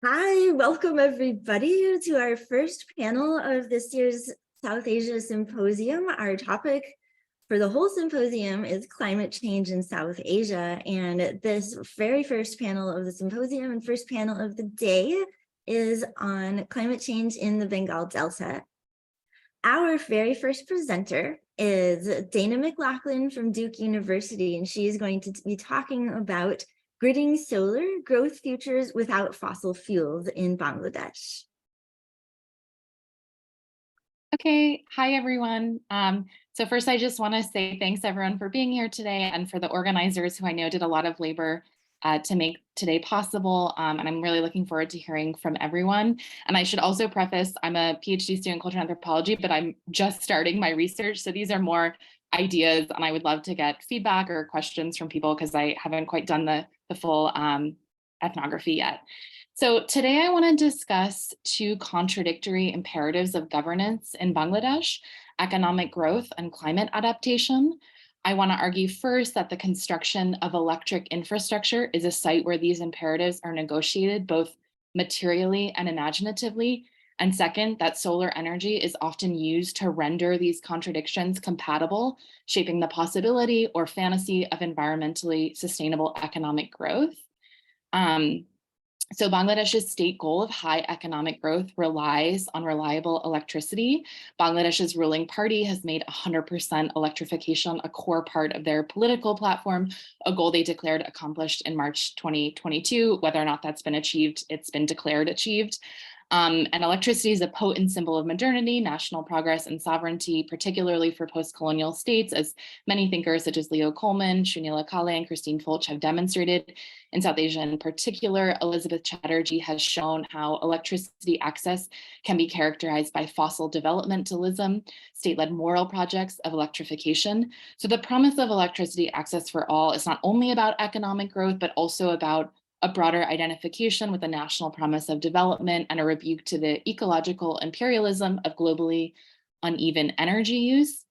Hi, welcome everybody to our first panel of this year's South Asia Symposium. Our topic for the whole symposium is climate change in South Asia. And this very first panel of the symposium and first panel of the day is on climate change in the Bengal Delta. Our very first presenter is Dana McLaughlin from Duke University, and she is going to be talking about gridding solar growth futures without fossil fuels in Bangladesh. Okay, hi everyone. So first I just want to say thanks everyone for being here today and for the organizers who I know did a lot of labor to make today possible. And I'm really looking forward to hearing from everyone. And I should also preface, I'm a PhD student in cultural anthropology, but I'm just starting my research. So these are more ideas and I would love to get feedback or questions from people because I haven't quite done the full ethnography yet. So today I want to discuss two contradictory imperatives of governance in Bangladesh: economic growth and climate adaptation. I want to argue first that the construction of electric infrastructure is a site where these imperatives are negotiated both materially and imaginatively. And second, that solar energy is often used to render these contradictions compatible, shaping the possibility or fantasy of environmentally sustainable economic growth. So Bangladesh's state goal of high economic growth relies on reliable electricity. Bangladesh's ruling party has made 100% electrification a core part of their political platform, a goal they declared accomplished in March 2022. Whether or not that's been achieved, it's been declared achieved. And electricity is a potent symbol of modernity, national progress, and sovereignty, particularly for post-colonial states, as many thinkers such as Leo Coleman, Shunila Kale, and Christine Fulch have demonstrated. In South Asia in particular, Elizabeth Chatterjee has shown how electricity access can be characterized by fossil developmentalism, state-led moral projects of electrification. So the promise of electricity access for all is not only about economic growth, but also about a broader identification with the national promise of development and a rebuke to the ecological imperialism of globally uneven energy use.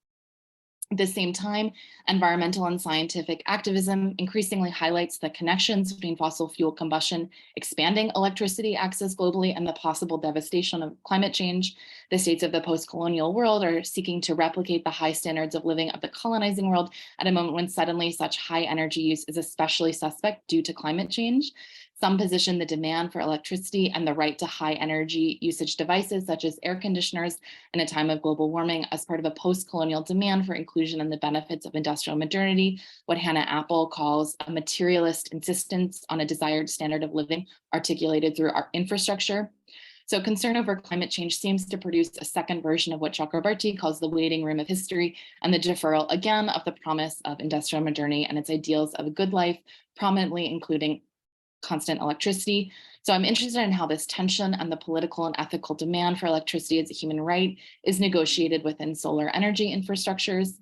At the same time, environmental and scientific activism increasingly highlights the connections between fossil fuel combustion, expanding electricity access globally, and the possible devastation of climate change. The states of the post-colonial world are seeking to replicate the high standards of living of the colonizing world at a moment when suddenly such high energy use is especially suspect due to climate change. Some position the demand for electricity and the right to high energy usage devices, such as air conditioners, in a time of global warming as part of a post-colonial demand for inclusion in the benefits of industrial modernity, what Hannah Appel calls a materialist insistence on a desired standard of living articulated through our infrastructure. So concern over climate change seems to produce a second version of what Chakrabarti calls the waiting room of history, and the deferral again of the promise of industrial modernity and its ideals of a good life, prominently including constant electricity. So I'm interested in how this tension and the political and ethical demand for electricity as a human right is negotiated within solar energy infrastructures.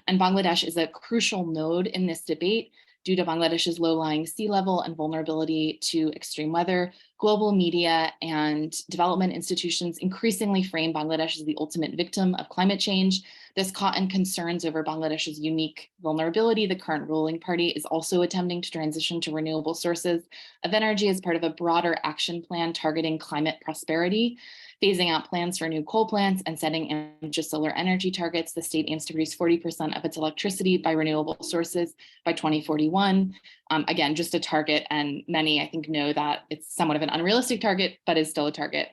And Bangladesh is a crucial node in this debate due to Bangladesh's low-lying sea level and vulnerability to extreme weather. Global media and development institutions increasingly frame Bangladesh as the ultimate victim of climate change. This caught in concerns over Bangladesh's unique vulnerability. The current ruling party is also attempting to transition to renewable sources of energy as part of a broader action plan targeting climate prosperity. Phasing out plans for new coal plants and setting ambitious solar energy targets, the state aims to produce 40% of its electricity by renewable sources by 2041. Again, just a target, and many I think know that it's somewhat of an unrealistic target, but is still a target.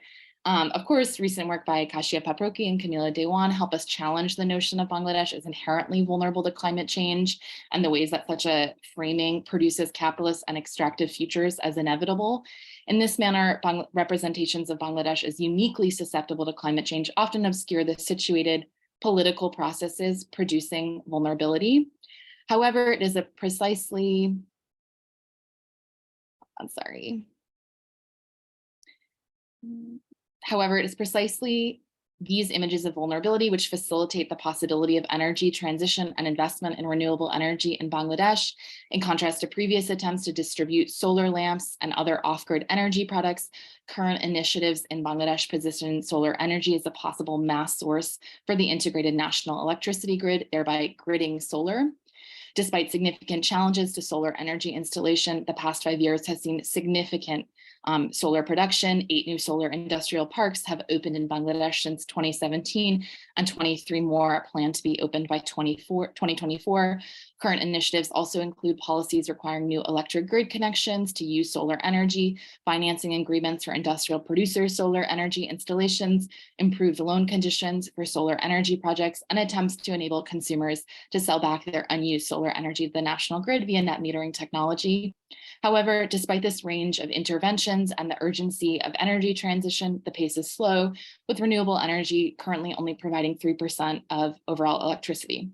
Of course, recent work by Kashia Paproki and Kanila Dewan help us challenge the notion of Bangladesh as inherently vulnerable to climate change and the ways that such a framing produces capitalist and extractive futures as inevitable. In this manner, representations of Bangladesh as uniquely susceptible to climate change often obscure the situated political processes producing vulnerability. However, it is a precisely, I'm sorry. However, it is precisely these images of vulnerability which facilitate the possibility of energy transition and investment in renewable energy in Bangladesh. In contrast to previous attempts to distribute solar lamps and other off-grid energy products, current initiatives in Bangladesh position solar energy as a possible mass source for the integrated national electricity grid, thereby gridding solar. Despite significant challenges to solar energy installation, the past 5 years has seen significant solar production. 8 new solar industrial parks have opened in Bangladesh since 2017, and 23 more are planned to be opened by 2024. Current initiatives also include policies requiring new electric grid connections to use solar energy, financing agreements for industrial producers' solar energy installations, improved loan conditions for solar energy projects, and attempts to enable consumers to sell back their unused solar energy to the national grid via net metering technology. However, despite this range of interventions and the urgency of energy transition, the pace is slow, with renewable energy currently only providing 3% of overall electricity.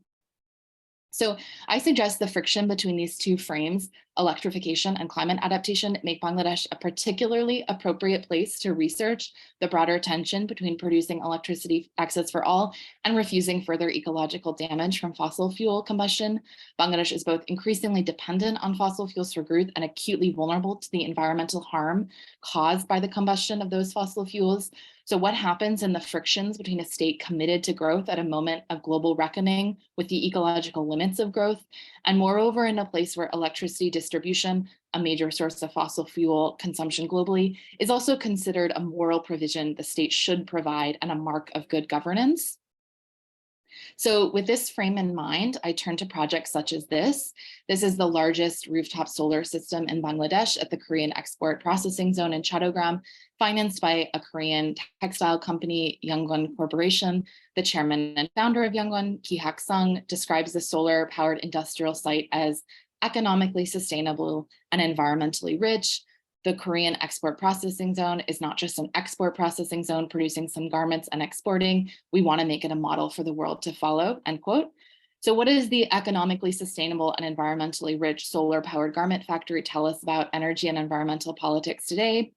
So I suggest the friction between these two frames, electrification and climate adaptation, make Bangladesh a particularly appropriate place to research the broader tension between producing electricity access for all and refusing further ecological damage from fossil fuel combustion. Bangladesh is both increasingly dependent on fossil fuels for growth and acutely vulnerable to the environmental harm caused by the combustion of those fossil fuels. So what happens in the frictions between a state committed to growth at a moment of global reckoning with the ecological limits of growth, and moreover in a place where electricity distribution, a major source of fossil fuel consumption globally, is also considered a moral provision the state should provide and a mark of good governance? So with this frame in mind, I turn to projects such as this. This is the largest rooftop solar system in Bangladesh at the Korean Export Processing Zone in Chadogram, financed by a Korean textile company, Youngwon Corporation. The chairman and founder of Youngwon, Ki Hak-sung, describes the solar-powered industrial site as economically sustainable and environmentally rich. The Korean Export Processing Zone is not just an export processing zone producing some garments and exporting. We want to make it a model for the world to follow, end quote. So what does the economically sustainable and environmentally rich solar-powered garment factory tell us about energy and environmental politics today?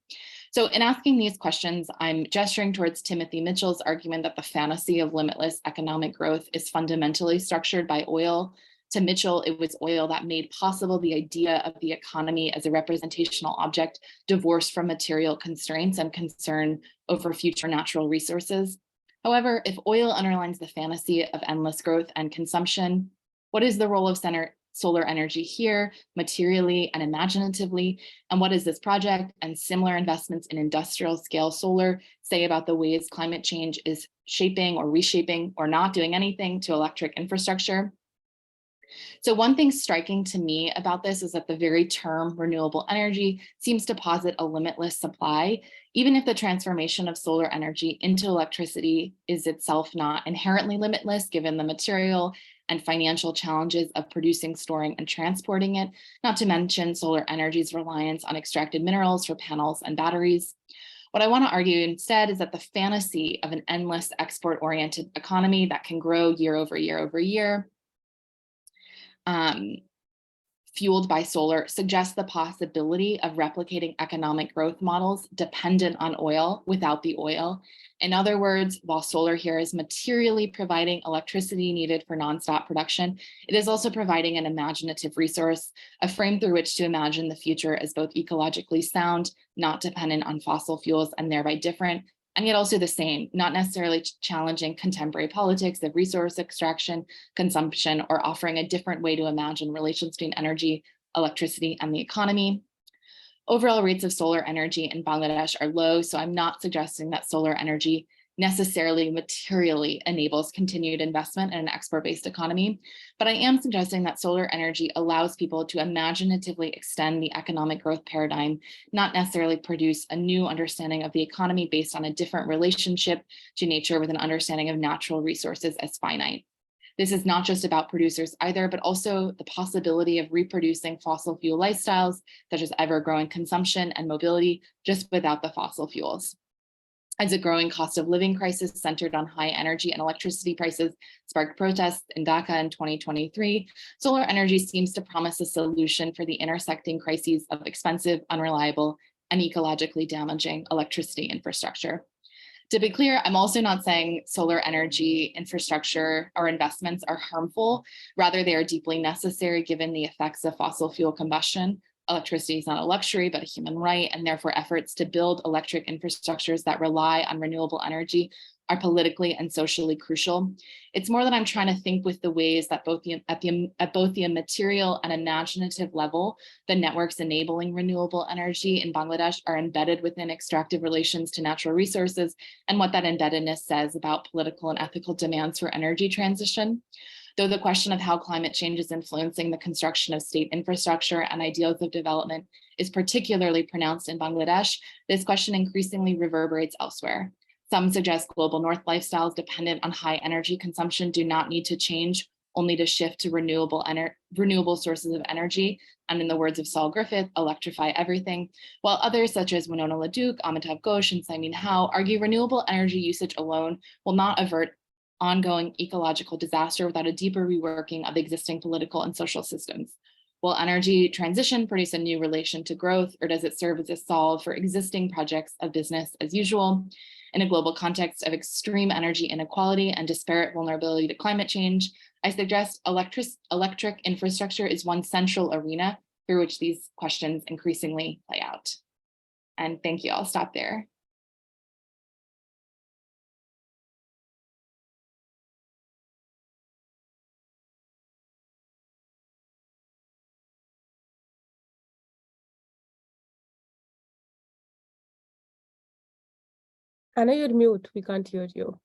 So in asking these questions, I'm gesturing towards Timothy Mitchell's argument that the fantasy of limitless economic growth is fundamentally structured by oil. To Mitchell, it was oil that made possible the idea of the economy as a representational object divorced from material constraints and concern over future natural resources. However, if oil underlines the fantasy of endless growth and consumption, what is the role of solar energy here, materially and imaginatively? And what does this project and similar investments in industrial scale solar say about the ways climate change is shaping or reshaping or not doing anything to electric infrastructure? So one thing striking to me about this is that the very term renewable energy seems to posit a limitless supply, even if the transformation of solar energy into electricity is itself not inherently limitless, given the material and financial challenges of producing, storing, and transporting it, not to mention solar energy's reliance on extracted minerals for panels and batteries. What I want to argue instead is that the fantasy of an endless export-oriented economy that can grow year over year over year, fueled by solar, suggests the possibility of replicating economic growth models dependent on oil without the oil. In other words, while solar here is materially providing electricity needed for nonstop production, it is also providing an imaginative resource, a frame through which to imagine the future as both ecologically sound, not dependent on fossil fuels, and thereby different, and yet also the same, not necessarily challenging contemporary politics of resource extraction, consumption, or offering a different way to imagine relations between energy, electricity, and the economy. Overall rates of solar energy in Bangladesh are low, so I'm not suggesting that solar energy necessarily materially enables continued investment in an export-based economy, but I am suggesting that solar energy allows people to imaginatively extend the economic growth paradigm, not necessarily produce a new understanding of the economy based on a different relationship to nature with an understanding of natural resources as finite. This is not just about producers either, but also the possibility of reproducing fossil fuel lifestyles, such as ever-growing consumption and mobility, just without the fossil fuels. As a growing cost of living crisis centered on high energy and electricity prices sparked protests in Dhaka in 2023, solar energy seems to promise a solution for the intersecting crises of expensive, unreliable, and ecologically damaging electricity infrastructure. To be clear, I'm also not saying solar energy infrastructure or investments are harmful. Rather, they are deeply necessary given the effects of fossil fuel combustion. Electricity is not a luxury, but a human right, and therefore efforts to build electric infrastructures that rely on renewable energy are politically and socially crucial. It's more that I'm trying to think with the ways that at both the material and imaginative level, the networks enabling renewable energy in Bangladesh are embedded within extractive relations to natural resources, and what that embeddedness says about political and ethical demands for energy transition. Though the question of how climate change is influencing the construction of state infrastructure and ideals of development is particularly pronounced in Bangladesh, this question increasingly reverberates elsewhere. Some suggest global north lifestyles dependent on high energy consumption do not need to change, only to shift to renewable sources of energy, and in the words of Saul Griffith, electrify everything, while others such as Winona LaDuke, Amitav Ghosh, and Simon Howe argue renewable energy usage alone will not avert ongoing ecological disaster without a deeper reworking of existing political and social systems. Will energy transition produce a new relation to growth, or does it serve as a solve for existing projects of business as usual? In a global context of extreme energy inequality and disparate vulnerability to climate change, I suggest electric infrastructure is one central arena through which these questions increasingly play out. And thank you, I'll stop there. Anna, you're mute. We can't hear you.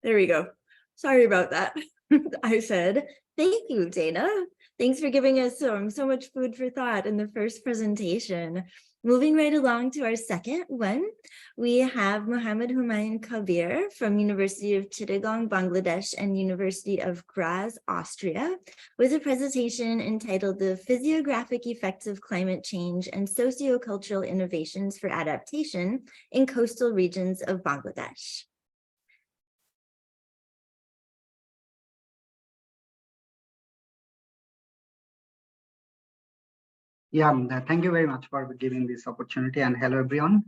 There we go. Sorry about that. I said, thank you, Dana. Thanks for giving us so much food for thought in the first presentation. Moving right along to our second one, we have Mohammed Humayun Kabir from University of Chittagong, Bangladesh, and University of Graz, Austria, with a presentation entitled The Physiographic Effects of Climate Change and Sociocultural Innovations for Adaptation in Coastal Regions of Bangladesh. Yeah, thank you very much for giving this opportunity, and hello everyone.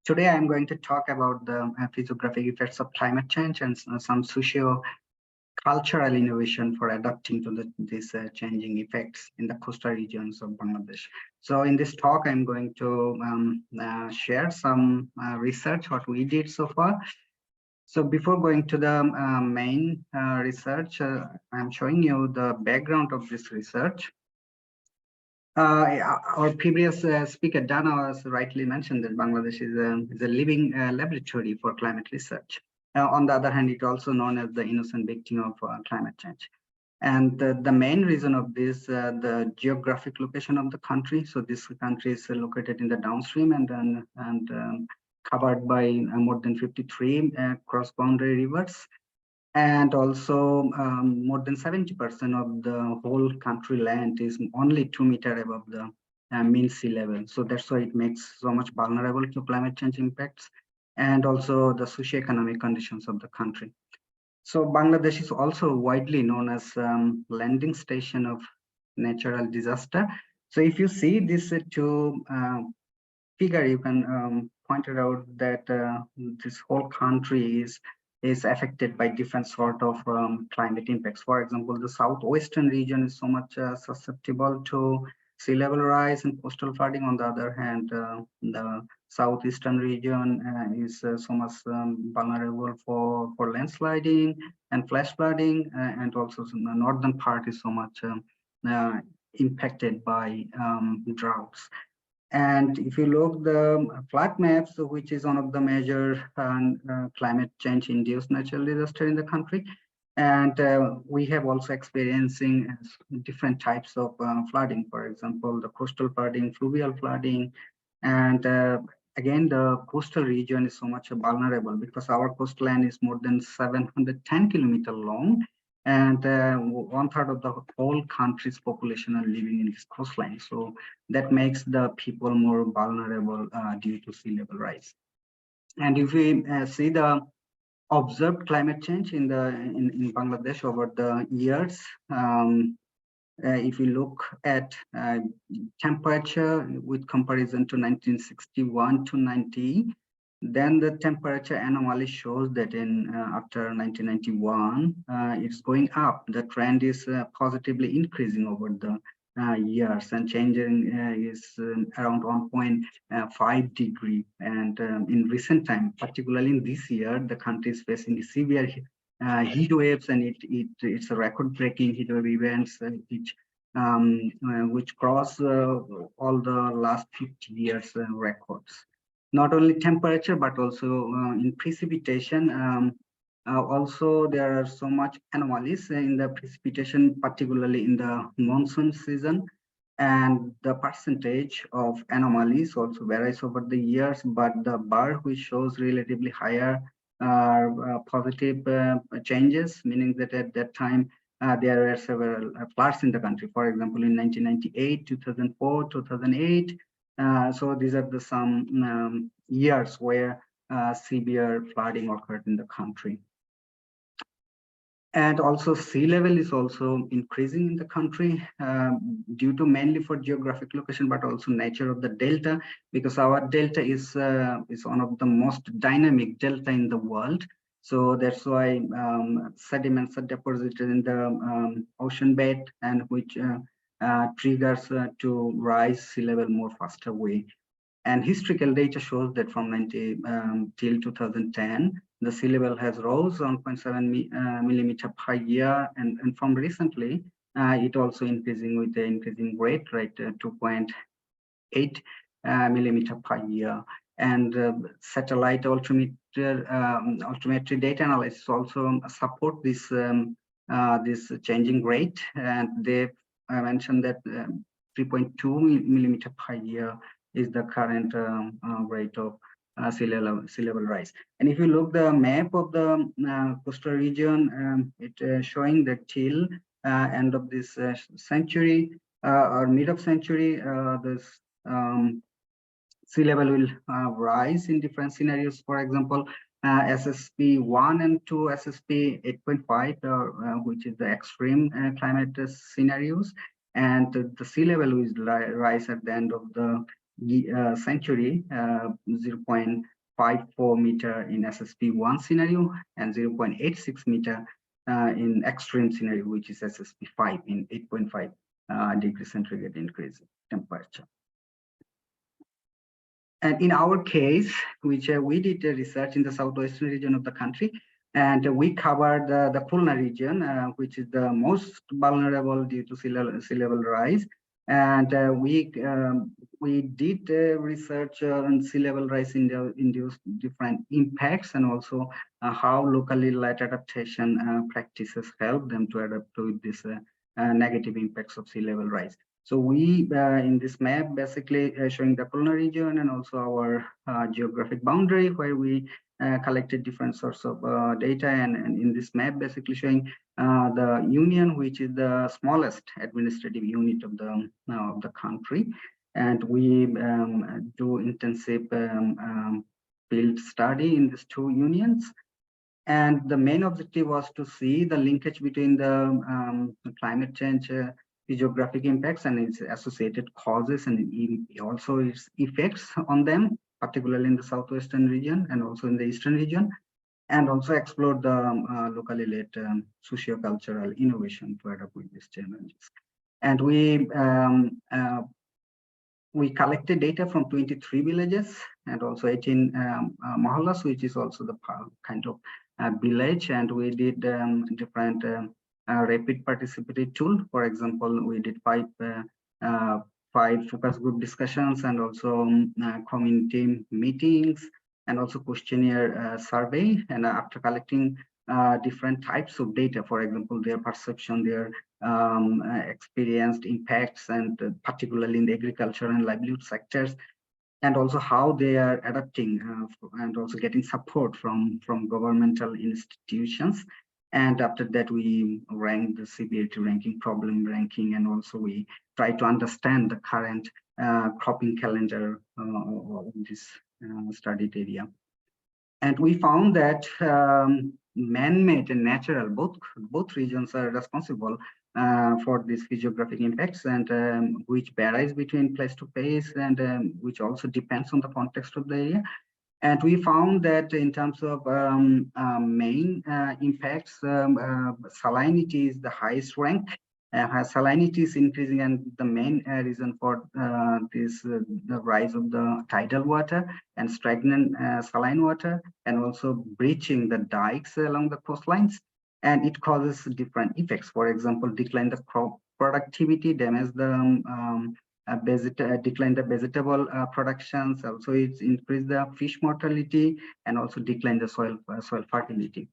Today I'm going to talk about the physiographic effects of climate change and some socio-cultural innovation for adapting to these changing effects in the coastal regions of Bangladesh. So in this talk, I'm going to share some research, what we did so far. So before going to the main research, I'm showing you the background of this research. Our previous speaker, Dana, was rightly mentioned that Bangladesh is a living laboratory for climate research. On the other hand, it's also known as the innocent victim of climate change. And the main reason of this, the geographic location of the country. So this country is located in the downstream and covered by more than 53 cross-boundary rivers. And also more than 70% of the whole country land is only 2 meters above the mean sea level. So that's why it makes so much vulnerable to climate change impacts and also the socioeconomic conditions of the country. So Bangladesh is also widely known as landing station of natural disaster. So if you see this two figure, you can point it out that this whole country is affected by different sort of climate impacts. For example, the southwestern region is so much susceptible to sea level rise and coastal flooding. On the other hand, the southeastern region is so much vulnerable for landsliding and flash flooding, and also the northern part is so much impacted by droughts. And if you look the flood maps, which is one of the major climate change induced natural disaster in the country, and we have also experiencing different types of flooding. For example, the coastal flooding, fluvial flooding, and again, the coastal region is so much vulnerable because our coastline is more than 710 kilometers long. And 1/3 of the whole country's population are living in this coastline. So that makes the people more vulnerable due to sea level rise. And if we see the observed climate change in Bangladesh over the years, if we look at temperature with comparison to 1961 to 90, then the temperature anomaly shows that in after 1991, it's going up. The trend is positively increasing over the years, and changing is around 1.5 degree. And in recent time, particularly in this year, the country is facing severe heat waves, and it's a record-breaking heat wave events which cross all the last 50 years records. Not only temperature, but also in precipitation. Also, there are so much anomalies in the precipitation, particularly in the monsoon season, and the percentage of anomalies also varies over the years, but the bar which shows relatively higher positive changes, meaning that at that time there were several floods in the country. For example, in 1998, 2004, 2008. So these are the some years where severe flooding occurred in the country. And also sea level is also increasing in the country due to mainly for geographic location, but also nature of the delta, because our delta is one of the most dynamic delta in the world. So that's why sediments are deposited in the ocean bed, and which triggers to rise sea level more faster way. And historical data shows that from 90 till 2010, the sea level has rose 1.7 millimeter per year, and from recently, it also increasing with the increasing rate, right, 2.8 millimeter per year. And satellite altimetry data analysis also support this this changing rate, and they mentioned that 3.2 millimeter per year is the current rate of sea level rise. And if you look the map of the coastal region, it showing that till end of this century or mid of century, this sea level will rise in different scenarios. For example, SSP 1 and 2, SSP 8.5, which is the extreme climate scenarios, and the sea level will rise at the end of the century 0.54 meter in SSP 1 scenario and 0.86 meter in extreme scenario, which is SSP 5 in 8.5 degrees centigrade increase temperature. And in our case, which we did research in the southwestern region of the country, and we covered the Khulna region, which is the most vulnerable due to sea level rise. And we did research on sea level rise induced different impacts, and also how locally led adaptation practices help them to adapt to this negative impacts of sea level rise. So we, in this map, basically showing the Khulna region and also our geographic boundary, where we collected different sorts of data, and in this map, basically showing the union, which is the smallest administrative unit of the country, and we do intensive field study in these two unions. And the main objective was to see the linkage between the climate change geographic impacts and its associated causes, and also its effects on them, particularly in the southwestern region and also in the eastern region, and also explore the locally led socio-cultural innovation to adapt with these challenges. And we collected data from 23 villages and also 18 mohallas, which is also the kind of village, and we did different rapid participatory tool. For example, we did five focus group discussions, and also community meetings, and also questionnaire survey. And after collecting different types of data, for example, their perception, their experienced impacts, and particularly in the agriculture and livelihood sectors, and also how they are adapting and also getting support from governmental institutions. And after that, we ranked the severity ranking, problem ranking, and also we try to understand the current cropping calendar of this studied area. And we found that man-made and natural, both regions are responsible for these physiographic impacts, and which varies between place to place, and which also depends on the context of the area. And we found that in terms of main impacts, salinity is the highest rank, salinity is increasing, and the main reason for this the rise of the tidal water and stagnant saline water, and also breaching the dikes along the coastlines, and it causes different effects. For example, decline the crop productivity, damage the decline the vegetable productions. Also, it's increase the fish mortality, and also decline the soil fertility.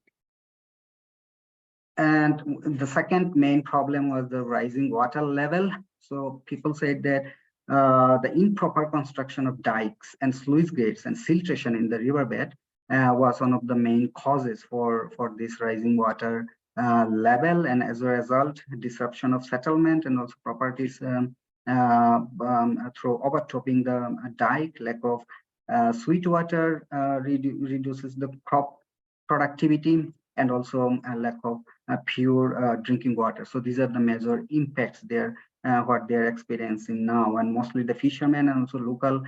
And the second main problem was the rising water level. So people said that the improper construction of dikes and sluice gates and siltation in the riverbed was one of the main causes for this rising water level, and as a result, disruption of settlement and also properties through overtopping the dike. Lack of sweet water reduces the crop productivity, and also a lack of pure drinking water. So these are the major impacts there, what they're experiencing now. And mostly the fishermen and also local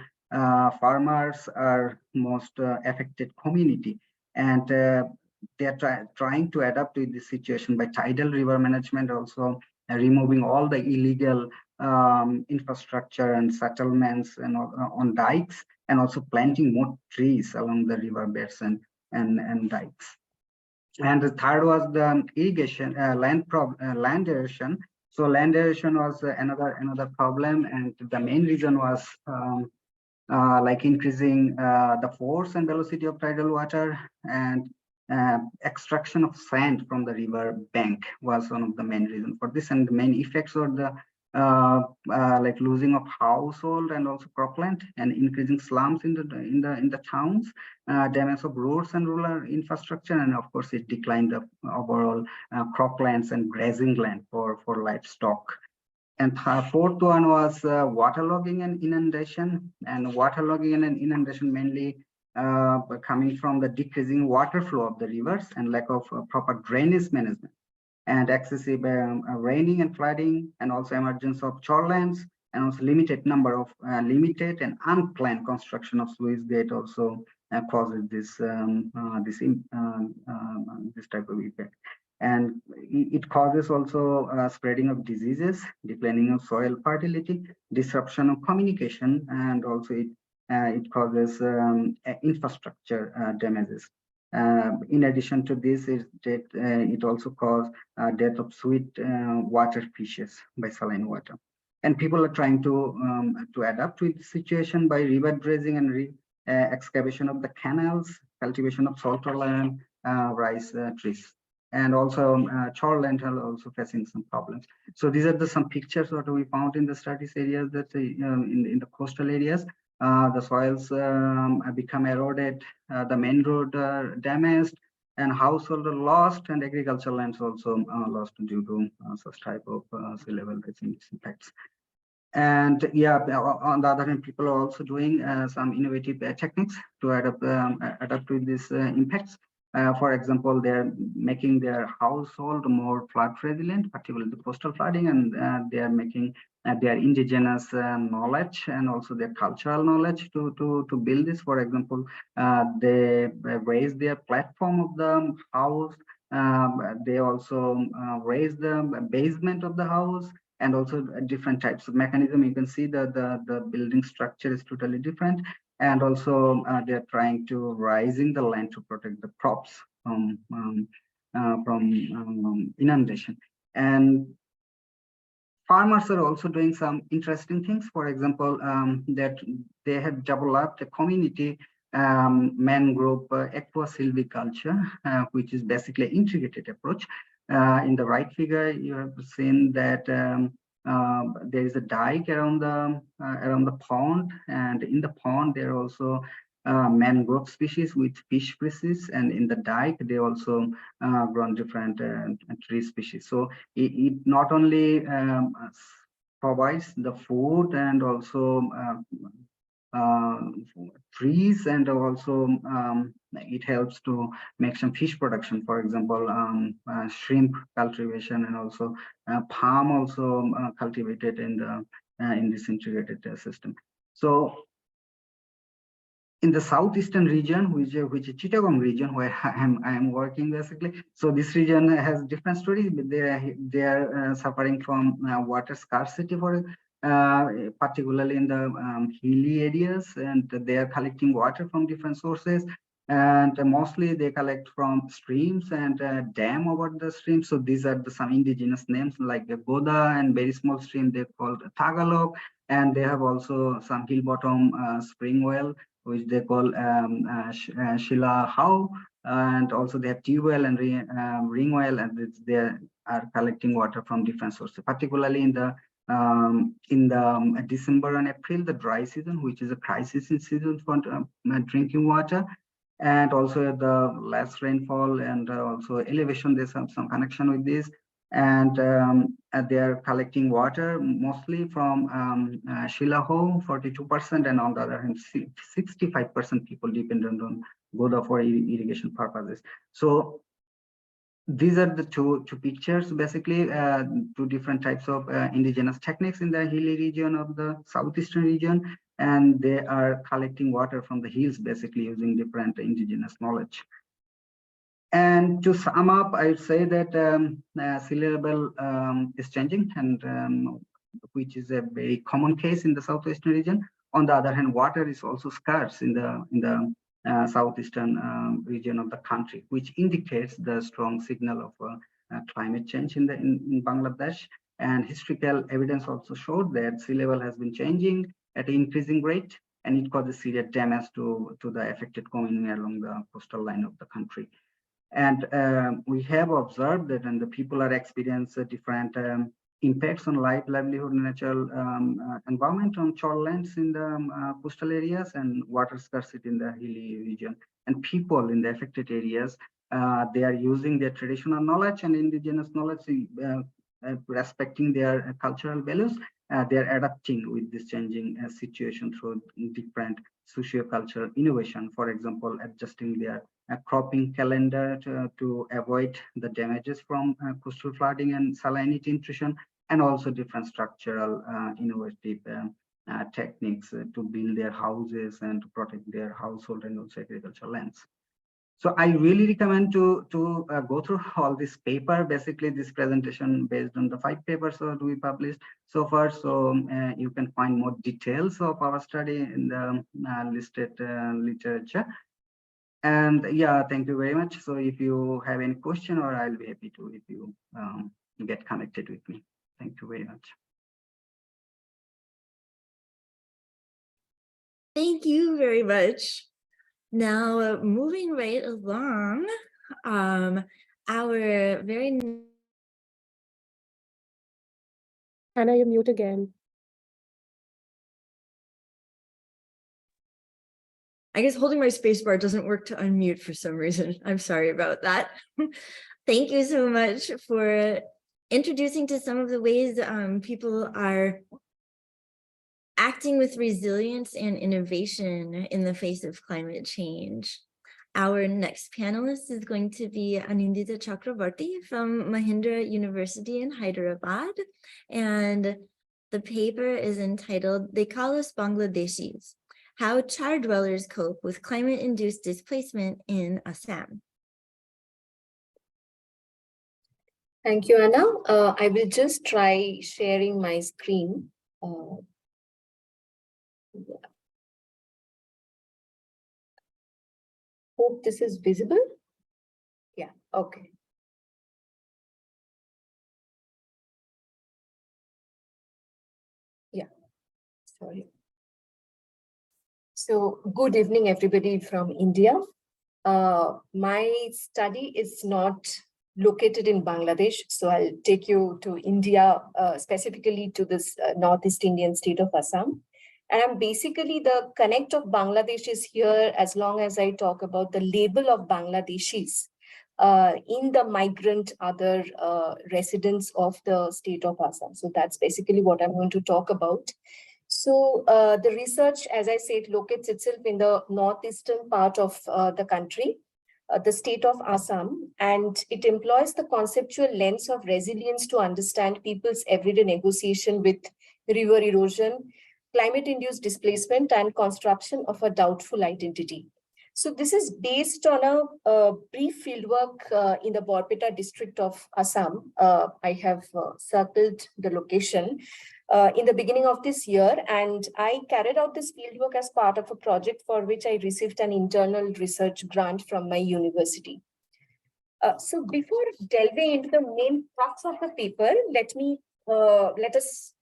farmers are most affected community. And they're trying to adapt to this situation by tidal river management, also removing all the illegal infrastructure and settlements and on dikes, and also planting more trees along the riverbeds and dikes. And the third was the irrigation, land erosion. So land erosion was another problem, and the main reason was like increasing the force and velocity of tidal water, and extraction of sand from the river bank was one of the main reasons for this. And the main effects were the like losing of household and also cropland, and increasing slums in the towns, damage of roads and rural infrastructure, and of course it declined the overall croplands and grazing land for livestock. And fourth one was waterlogging and inundation. And waterlogging and inundation mainly coming from the decreasing water flow of the rivers and lack of proper drainage management, and excessive raining and flooding, and also emergence of shorelands, and also limited number of limited and unplanned construction of sluice gate also causes this this type of effect. And it causes also spreading of diseases, declining of soil fertility, disruption of communication, and also it causes infrastructure damages. In addition to this, it also caused death of sweet water fishes by saline water. And people are trying to adapt to the situation by river dredging and excavation of the canals, cultivation of saltwater land, rice trees. And also shoreland are also facing some problems. So these are some pictures that we found in the studies areas, that in the coastal areas. The soils become eroded, the main road damaged, and household lost, and agricultural lands also lost due to such type of sea level rising impacts. And yeah, on the other hand, people are also doing some innovative techniques to adapt to these impacts. For example, they're making their household more flood resilient, particularly the coastal flooding, and they are making their indigenous knowledge and also their cultural knowledge to build this. For example, they raise their platform of the house. They also raise the basement of the house, and also different types of mechanism. You can see that the building structure is totally different. And also they're trying to rising the land to protect the crops from inundation. And farmers are also doing some interesting things. For example, that they have developed a community mangrove aqua silviculture, which is basically an integrated approach. In the right figure, you have seen that there is a dike around the pond, and in the pond there are also mangrove species with fish species, and in the dike they also grown different tree species. So it not only provides the food and also trees, and also it helps to make some fish production. For example, shrimp cultivation, and also palm also cultivated in this integrated system. So in the southeastern region, which is Chittagong region, where I am working basically. So this region has different stories, but they are suffering from water scarcity for particularly in the hilly areas, and they are collecting water from different sources. And mostly they collect from streams and dam over the stream. So these are some indigenous names like Goda, and very small stream they called Tagalog. And they have also some hill bottom spring well, which they call Shila How. And also they have tube well and ring well, and they are collecting water from different sources, particularly in the December and April, the dry season, which is a crisis season for drinking water. And also the less rainfall and also elevation, there's some connection with this. And they are collecting water mostly from Shilaho, 42%, and on the other hand, 65% people dependent on Goda for irrigation purposes. So these are the two pictures, basically, two different types of indigenous techniques in the hilly region of the southeastern region, and they are collecting water from the hills, basically using different indigenous knowledge. And to sum up, I would say that sea level is changing, and which is a very common case in the southeastern region. On the other hand, water is also scarce in the southeastern region of the country, which indicates the strong signal of climate change in Bangladesh. And historical evidence also showed that sea level has been changing at an increasing rate, and it causes serious damage to the affected community along the coastal line of the country. And we have observed that, and the people are experiencing different impacts on life, livelihood, and natural environment on shorelands in the coastal areas, and water scarcity in the hilly region. And people in the affected areas, they are using their traditional knowledge and indigenous knowledge, respecting their cultural values. They are adapting with this changing situation through different socio-cultural innovation. For example, adjusting their cropping calendar to avoid the damages from coastal flooding and salinity intrusion, and also different structural innovative techniques to build their houses and to protect their household and also agricultural lands. So I really recommend to go through all this paper, basically this presentation based on the 5 papers that we published so far. So you can find more details of our study in the listed literature. And yeah, thank you very much. So if you have any question, or I'll be happy to if you get connected with me. Thank you very much. Thank you very much. Now, moving right along, our very... Anna, you're mute again. I guess holding my spacebar doesn't work to unmute for some reason. I'm sorry about that. Thank you so much for introducing to some of the ways people are acting with resilience and innovation in the face of climate change. Our next panelist is going to be Anindita Chakrabarti from Mahindra University in Hyderabad. And the paper is entitled, "They Call Us Bangladeshis: How Char Dwellers Cope with Climate-Induced Displacement in Assam." Thank you, Anna. I will just try sharing my screen. Yeah. Hope this is visible. Yeah, okay. Yeah, sorry. So good evening, everybody from India. My study is not located in Bangladesh, so I'll take you to India, specifically to this Northeast Indian state of Assam. And I'm basically the connect of Bangladesh is here as long as I talk about the label of Bangladeshis in the migrant other residents of the state of Assam. So that's basically what I'm going to talk about. So the research, as I said, locates itself in the northeastern part of the country, the state of Assam, and it employs the conceptual lens of resilience to understand people's everyday negotiation with river erosion, climate-induced displacement and construction of a doubtful identity. So this is based on a brief fieldwork in the Borpeta district of Assam. I have circled the location in the beginning of this year, and I carried out this fieldwork as part of a project for which I received an internal research grant from my university. So before delving into the main crux of the paper, let us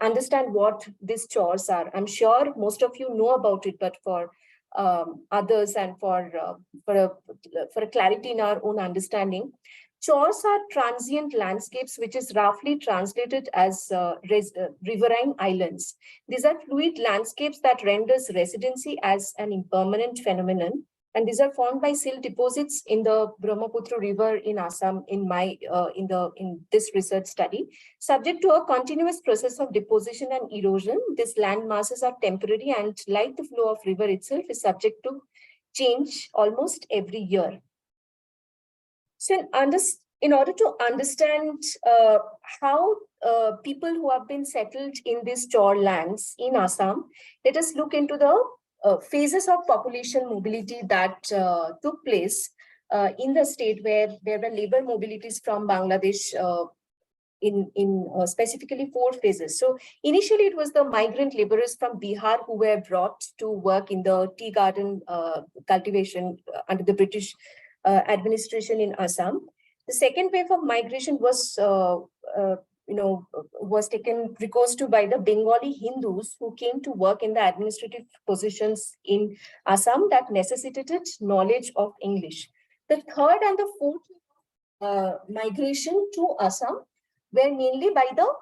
understand what these chores are. I'm sure most of you know about it, but for others and for a clarity in our own understanding, chores are transient landscapes, which is roughly translated as riverine islands. These are fluid landscapes that renders residency as an impermanent phenomenon. And these are formed by silt deposits in the Brahmaputra River in Assam in this research study. Subject to a continuous process of deposition and erosion, these land masses are temporary and, like the flow of river itself, is subject to change almost every year. So in order to understand how people who have been settled in these chor lands in Assam, let us look into the phases of population mobility that took place in the state, where there were labor mobilities from Bangladesh in specifically 4 phases. So initially it was the migrant laborers from Bihar who were brought to work in the tea garden cultivation under the British administration in Assam. The second wave of migration was taken recourse to by the Bengali Hindus who came to work in the administrative positions in Assam that necessitated knowledge of English. The third and the fourth migration to Assam were mainly by the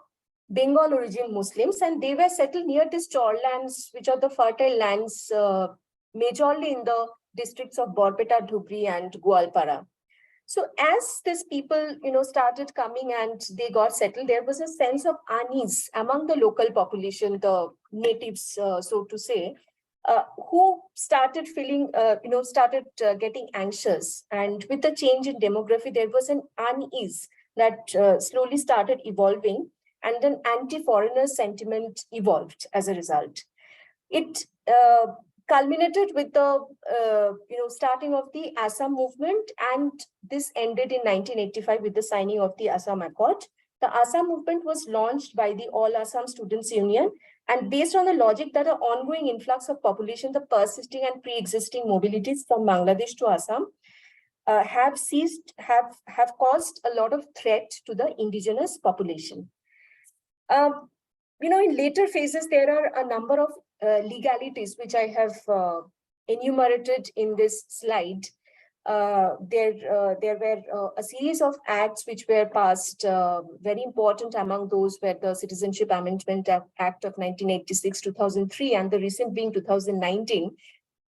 Bengal origin Muslims, and they were settled near these chor lands, which are the fertile lands majorly in the districts of Borpeta, Dhubri and Gwalpara. So as these people, started coming and they got settled, there was a sense of unease among the local population, the natives, so to say, who started feeling, getting anxious. And with the change in demography, there was an unease that slowly started evolving, and an anti-foreigner sentiment evolved as a result. It culminated with the starting of the Assam movement, and this ended in 1985 with the signing of the Assam Accord. The Assam movement was launched by the All Assam Students Union, and based on the logic that an ongoing influx of population, the persisting and pre-existing mobilities from Bangladesh to Assam have caused a lot of threat to the indigenous population. In later phases, there are a number of legalities which I have enumerated in this slide. There were a series of acts which were passed. Very important among those were the Citizenship Amendment Act of 1986, 2003, and the recent being 2019.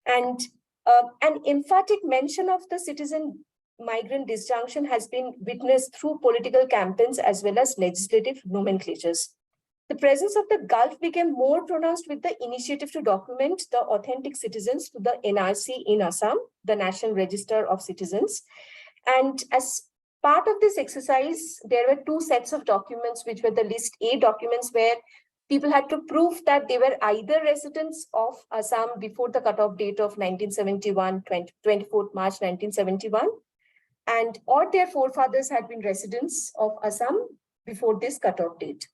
And an emphatic mention of the citizen-migrant disjunction has been witnessed through political campaigns as well as legislative nomenclatures. The presence of the Gulf became more pronounced with the initiative to document the authentic citizens to the NRC in Assam, the National Register of Citizens. And as part of this exercise, there were 2 sets of documents, which were the List A documents, where people had to prove that they were either residents of Assam before the cutoff date of 1971, 24th March 1971, and or their forefathers had been residents of Assam before this cutoff date.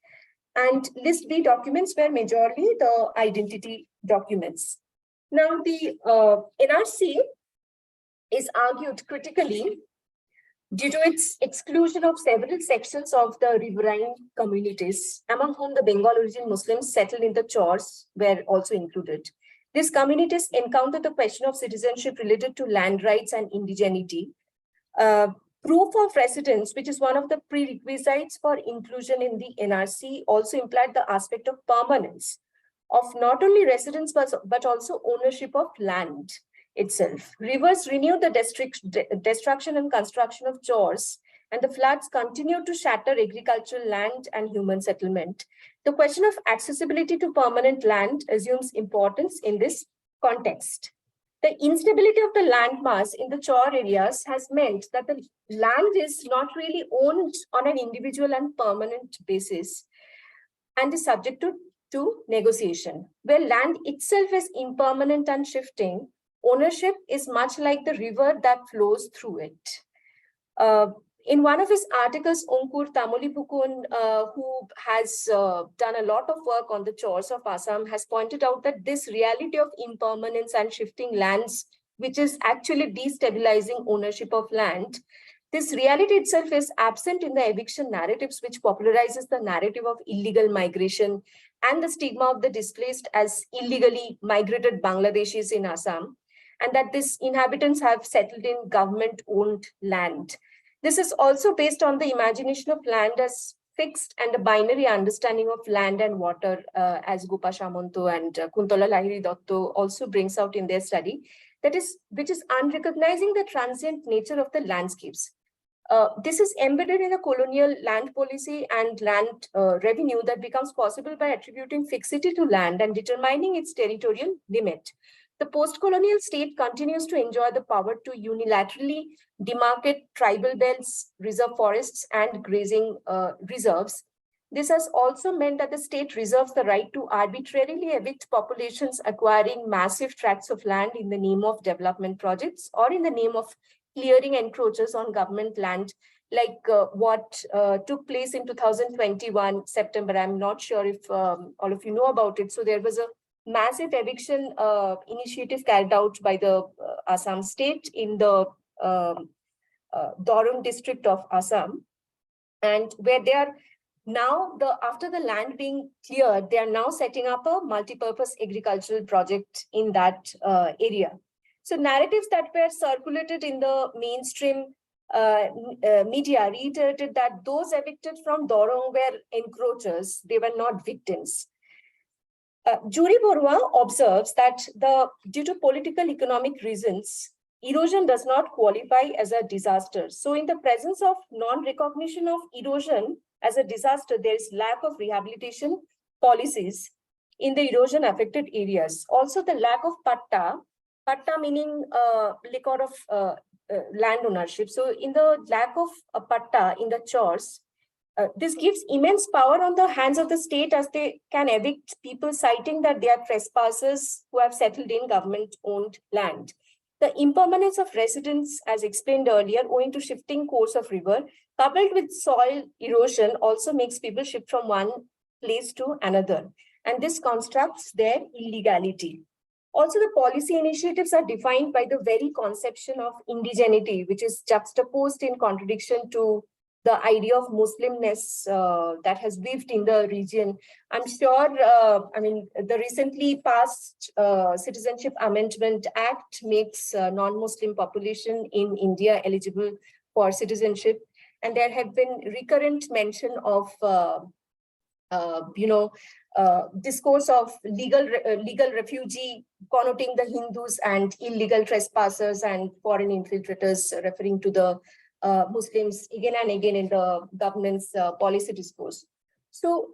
And List B documents were majorly the identity documents. Now, the NRC is argued critically due to its exclusion of several sections of the riverine communities, among whom the Bengal origin Muslims settled in the chors were also included. These communities encountered the question of citizenship related to land rights and indigeneity. Proof of residence, which is one of the prerequisites for inclusion in the NRC, also implied the aspect of permanence of not only residence, but also ownership of land itself. Rivers renewed the destruction and construction of chors, and the floods continued to shatter agricultural land and human settlement. The question of accessibility to permanent land assumes importance in this context. The instability of the landmass in the chor areas has meant that the land is not really owned on an individual and permanent basis, and is subject to to negotiation. Where land itself is impermanent and shifting, ownership is much like the river that flows through it. In one of his articles, Onkur Tamolipukun, who has done a lot of work on the chores of Assam, has pointed out that this reality of impermanence and shifting lands, which is actually destabilizing ownership of land, this reality itself is absent in the eviction narratives, which popularizes the narrative of illegal migration and the stigma of the displaced as illegally migrated Bangladeshis in Assam, and that these inhabitants have settled in government-owned land. This is also based on the imagination of land as fixed and a binary understanding of land and water, as Gopa Samonto and Kuntola Lahiri Dotto also brings out in their study, which is unrecognizing the transient nature of the landscapes. This is embedded in a colonial land policy and land revenue that becomes possible by attributing fixity to land and determining its territorial limit. The post-colonial state continues to enjoy the power to unilaterally demarcate tribal belts, reserve forests, and grazing reserves. This has also meant that the state reserves the right to arbitrarily evict populations acquiring massive tracts of land in the name of development projects or in the name of clearing encroaches on government land, like what took place in 2021 September. I'm not sure if all of you know about it. So there was a massive eviction initiative carried out by the Assam state in the Dorong district of Assam, and where they are now, after the land being cleared, they are now setting up a multi-purpose agricultural project in that area. So narratives that were circulated in the mainstream media reiterated that those evicted from Dorong were encroachers, they were not victims. Jury Borua observes that due to political economic reasons, erosion does not qualify as a disaster. So in the presence of non-recognition of erosion as a disaster, there is lack of rehabilitation policies in the erosion affected areas. Also the lack of patta meaning record of land ownership. So in the lack of a patta in the chores, this gives immense power on the hands of the state as they can evict people citing that they are trespassers who have settled in government-owned land. The impermanence of residents, as explained earlier, owing to shifting course of river, coupled with soil erosion, also makes people shift from one place to another. And this constructs their illegality. Also, the policy initiatives are defined by the very conception of indigeneity, which is juxtaposed in contradiction to the idea of Muslimness that has weaved in the region. I'm sure, the recently passed Citizenship Amendment Act makes non-Muslim population in India eligible for citizenship. And there have been recurrent mention of, discourse of legal refugee connoting the Hindus and illegal trespassers and foreign infiltrators, referring to the Muslims again and again in the government's policy discourse. So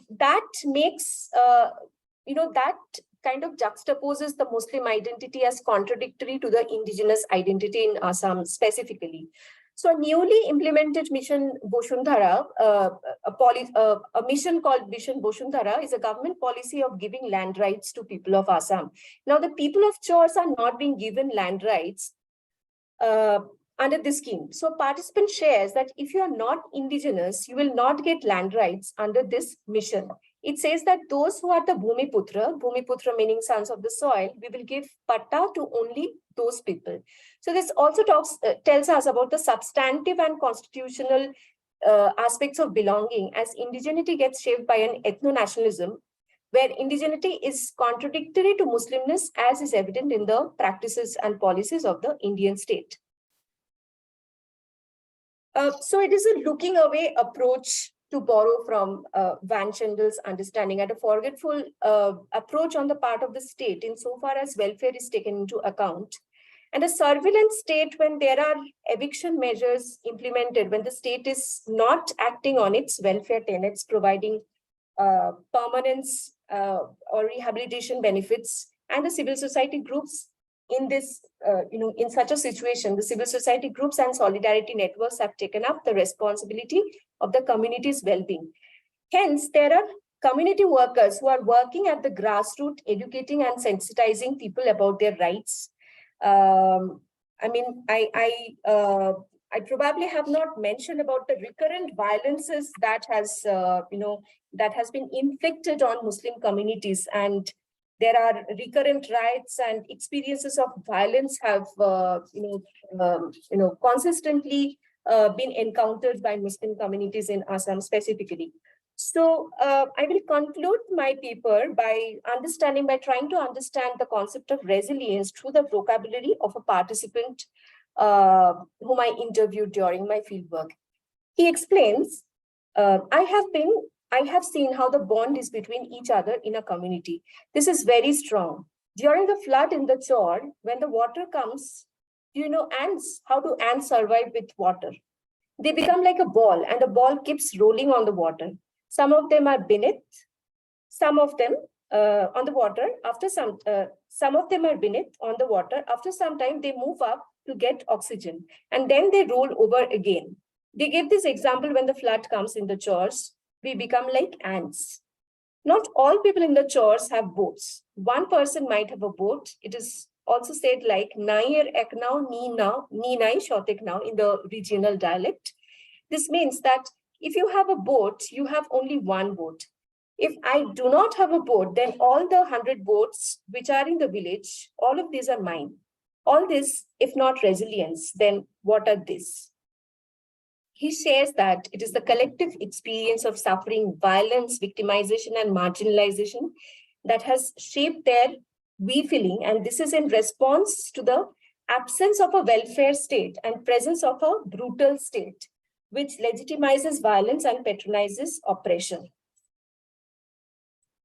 that makes, that kind of juxtaposes the Muslim identity as contradictory to the indigenous identity in Assam specifically. So a newly implemented mission Boshundhara, a mission called Mission Boshundhara is a government policy of giving land rights to people of Assam. Now the people of Chors are not being given land rights under this scheme. So participant shares that if you are not indigenous, you will not get land rights under this mission. It says that those who are the Bhumiputra meaning sons of the soil, we will give patta to only those people. So this also tells us about the substantive and constitutional aspects of belonging, as indigeneity gets shaped by an ethno-nationalism, where indigeneity is contradictory to Muslimness, as is evident in the practices and policies of the Indian state. So it is a looking away approach to borrow from Van Schendel's understanding, and a forgetful approach on the part of the state insofar as welfare is taken into account. And a surveillance state when there are eviction measures implemented, when the state is not acting on its welfare tenets, providing permanence or rehabilitation benefits, and the civil society groups in this, in such a situation, the civil society groups and solidarity networks have taken up the responsibility of the community's well-being. Hence, there are community workers who are working at the grassroots, educating and sensitizing people about their rights. I mean, I probably have not mentioned about the recurrent violences that has, that has been inflicted on Muslim communities, and there are recurrent riots and experiences of violence have, consistently been encountered by Muslim communities in Assam specifically. So I will conclude my paper by trying to understand the concept of resilience through the vocabulary of a participant whom I interviewed during my fieldwork. He explains, I have seen how the bond is between each other in a community. This is very strong. During the flood in the Chor, when the water comes, ants, how do ants survive with water? They become like a ball, and the ball keeps rolling on the water. Some of them are beneath, some of them on the water. Some of them are beneath on the water. After some time, they move up to get oxygen, and then they roll over again. They give this example when the flood comes in the chores, we become like ants. Not all people in the chores have boats. One person might have a boat. It is also said like Nair Eknau, Ni Nai Shoteknau in the regional dialect. This means that if you have a boat, you have only one boat. If I do not have a boat, then all the 100 boats which are in the village, all of these are mine. All this, if not resilience, then what are these? He says that it is the collective experience of suffering, violence, victimization, and marginalization that has shaped their we-feeling, and this is in response to the absence of a welfare state and presence of a brutal state, which legitimizes violence and patronizes oppression.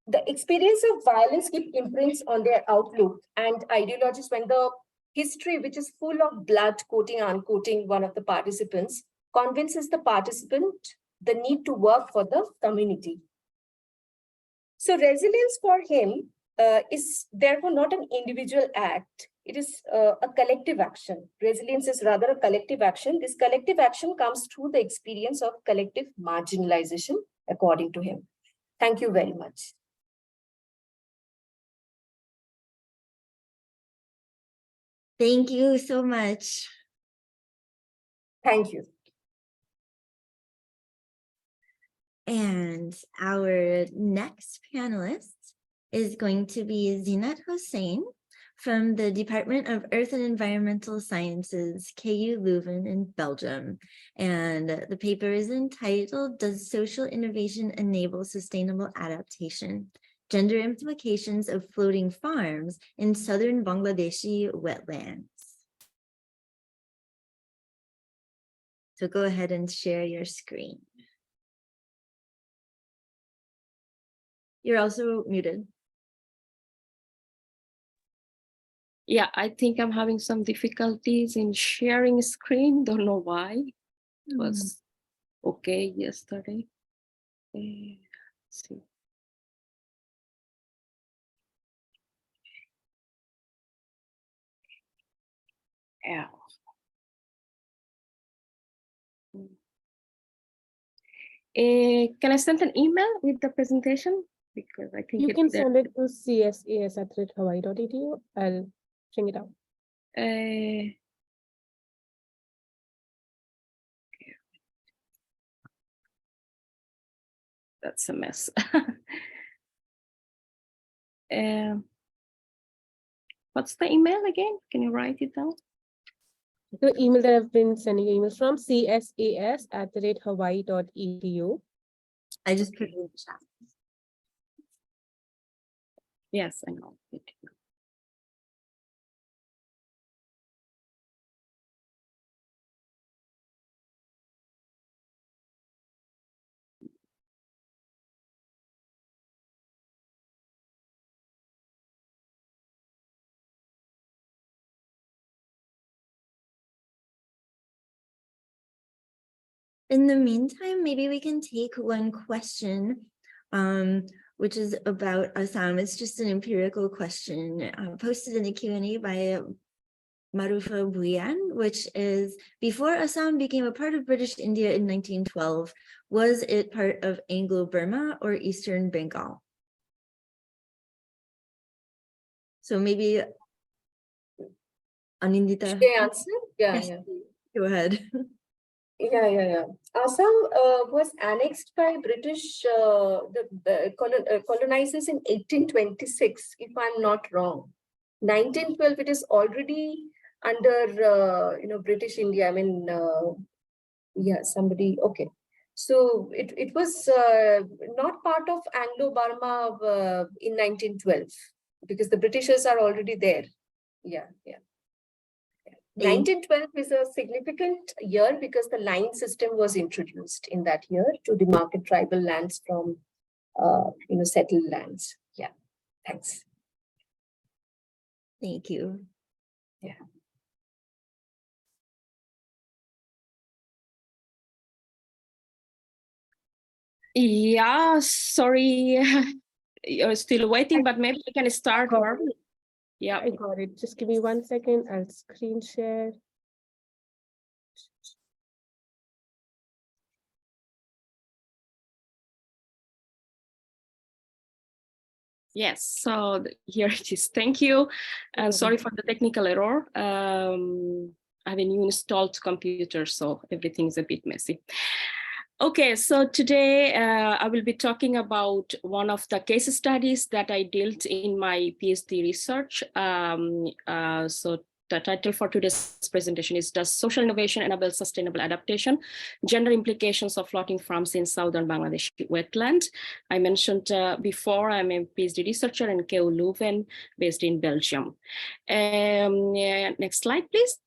The experience of violence keep imprints on their outlook and ideologies when the history, which is full of blood, quoting, unquoting one of the participants, convinces the participant the need to work for the community. So resilience for him is therefore not an individual act. It is a collective action. Resilience is rather a collective action. This collective action comes through the experience of collective marginalization, according to him. Thank you very much. Thank you so much. Thank you. And our next panelist is going to be Zinat Hossein from the Department of Earth and Environmental Sciences, KU Leuven in Belgium. And the paper is entitled, Does Social Innovation Enable Sustainable Adaptation? Gender Implications of Floating Farms in Southern Bangladeshi Wetlands. So go ahead and share your screen. You're also muted. Yeah, I think I'm having some difficulties in sharing screen. Don't know why. It was okay yesterday. Let's see. Yeah. Can I send an email with the presentation? Because I think You can send it to CSAS@hawaii.edu. I'll bring it out. That's a mess. What's the email again? Can you write it down? The email that I've been sending emails from, CSAS@hawaii.edu. I just put it in the chat. Yes, I know. In the meantime, maybe we can take one question, which is about Assam. It's just an empirical question posted in the Q&A by Marufabhuyan, which is before Assam became a part of British India in 1912, was it part of Anglo-Burma or Eastern Bengal? So maybe Anindita. Should I answer? Yeah, Yes, yeah. go ahead. Yeah. Assam was annexed by British colonizers in 1826, if I'm not wrong. 1912, it is already under British India. I mean, yeah, somebody. Okay, so it was not part of Anglo-Burma in 1912 because the Britishers are already there. Yeah. 1912 is a significant year because the line system was introduced in that year to demarcate tribal lands from, settled lands. Yeah, thanks. Thank you. Yeah. Yeah, sorry, you're still waiting, but maybe I can start. Yeah, I got it. Just give me 1 second. I'll screen share. yes. So here it is. Thank you. And sorry for the technical error. I have a new installed computer, so everything's a bit messy. Okay, so today I will be talking about one of the case studies that I dealt in my PhD research. So the title for today's presentation is Does Social Innovation Enable Sustainable Adaptation? Gender Implications of Floating Farms in Southern Bangladesh Wetland. I mentioned before, I'm a PhD researcher in KU Leuven, based in Belgium. Next slide, please.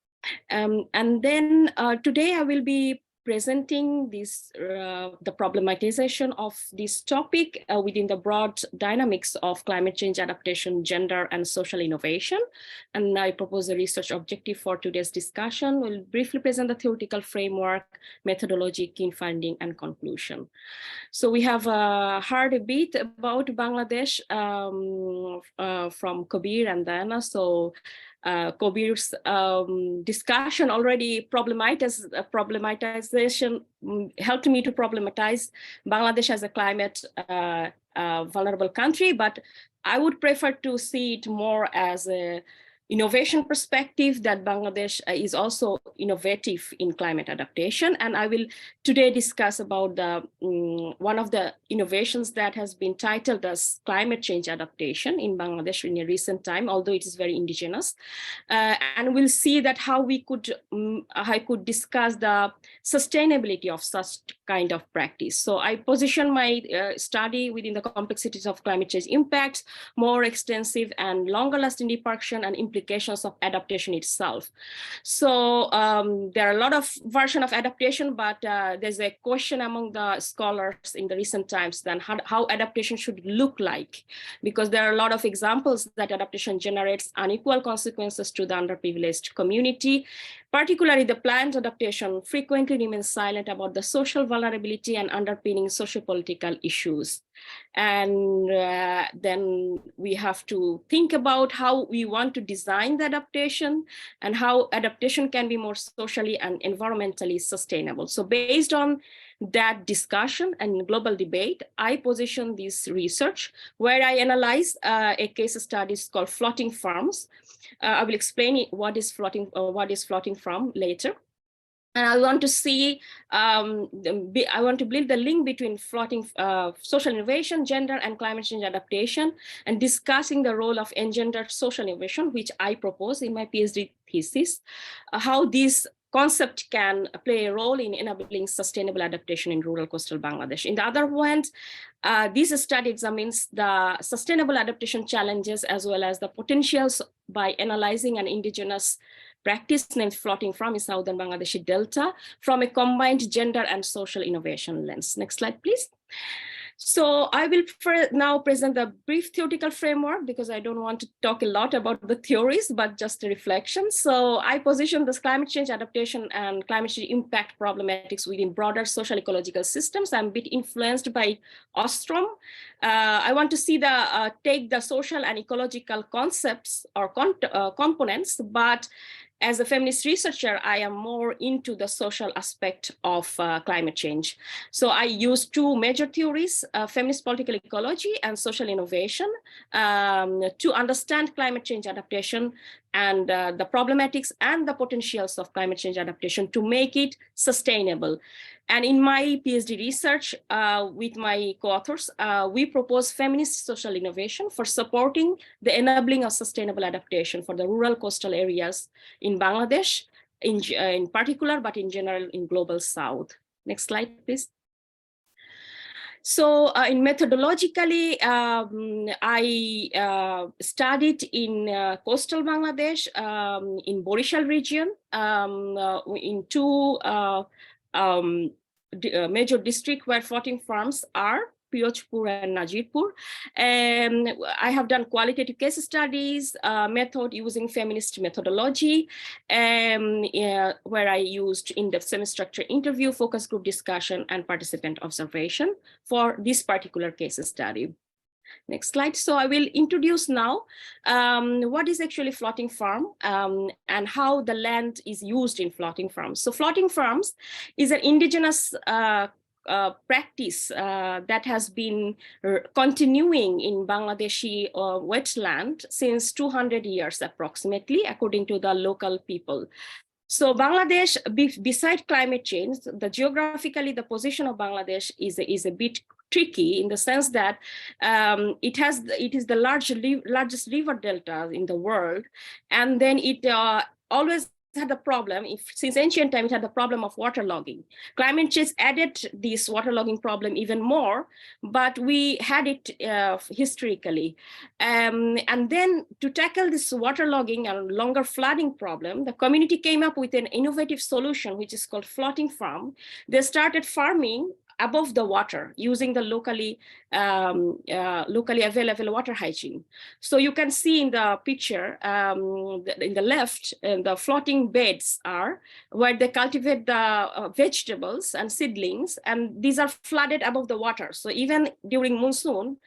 And then today I will be presenting this the problematization of this topic within the broad dynamics of climate change adaptation, gender, and social innovation. And I propose a research objective for today's discussion. We'll briefly present the theoretical framework, methodology, key finding, and conclusion. So we have heard a bit about Bangladesh from Kabir and Diana. So Kabir's discussion already problematization helped me to problematize Bangladesh as a climate vulnerable country, but I would prefer to see it more as a innovation perspective that Bangladesh is also innovative in climate adaptation. And I will today discuss about the one of the innovations that has been titled as climate change adaptation in Bangladesh in a recent time, although it is very indigenous. And we'll see that how I could discuss the sustainability of such kind of practice. So I position my study within the complexities of climate change impacts, more extensive and longer lasting repercussion and implications of adaptation itself. So there are a lot of versions of adaptation, but there's a question among the scholars in the recent times then how adaptation should look like, because there are a lot of examples that adaptation generates unequal consequences to the underprivileged community. Particularly, the planned adaptation frequently remains silent about the social vulnerability and underpinning socio-political issues. And then we have to think about how we want to design the adaptation and how adaptation can be more socially and environmentally sustainable. So based on that discussion and global debate, I position this research where I analyze a case study called floating farms. I will explain what is floating farm later. And I want to see, I want to build the link between floating social innovation, gender, and climate change adaptation, and discussing the role of engendered social innovation, which I propose in my PhD thesis, how this concept can play a role in enabling sustainable adaptation in rural coastal Bangladesh. In the other hand, this study examines the sustainable adaptation challenges as well as the potentials by analyzing an indigenous practice named floating farm in southern Bangladeshi Delta from a combined gender and social innovation lens. Next slide, please. So I will now present the brief theoretical framework because I don't want to talk a lot about the theories, but just a reflection. So I position this climate change adaptation and climate change impact problematics within broader social ecological systems. I'm a bit influenced by Ostrom. I want to see take the social and ecological concepts or components, but as a feminist researcher, I am more into the social aspect of climate change. So I use two major theories, feminist political ecology and social innovation, to understand climate change adaptation and the problematics and the potentials of climate change adaptation to make it sustainable. And in my PhD research with my co-authors, we propose feminist social innovation for supporting the enabling of sustainable adaptation for the rural coastal areas in Bangladesh, in particular, but in general in Global South. Next slide, please. So in methodologically, I studied in coastal Bangladesh, in Borishal region, in two major districts where floating farms are, Pirojpur and Najirpur. I have done qualitative case studies, method using feminist methodology, where I used in-depth semi-structure interview, focus group discussion, and participant observation for this particular case study. Next slide. So I will introduce now what is actually floating farm and how the land is used in floating farms. So floating farms is an indigenous practice that has been continuing in Bangladeshi wetland since 200 years approximately, according to the local people. So Bangladesh, beside climate change, geographically, the position of Bangladesh is a bit tricky in the sense that it is the largest river delta in the world, and then it always had a problem. Since ancient time, it had the problem of waterlogging. Climate change added this waterlogging problem even more, but we had it historically. And then to tackle this waterlogging and longer flooding problem, the community came up with an innovative solution, which is called floating farm. They started farming above the water using the locally available water hygiene. So you can see in the picture in the left, the floating beds are where they cultivate the vegetables and seedlings, and these are flooded above the water. So even during monsoon,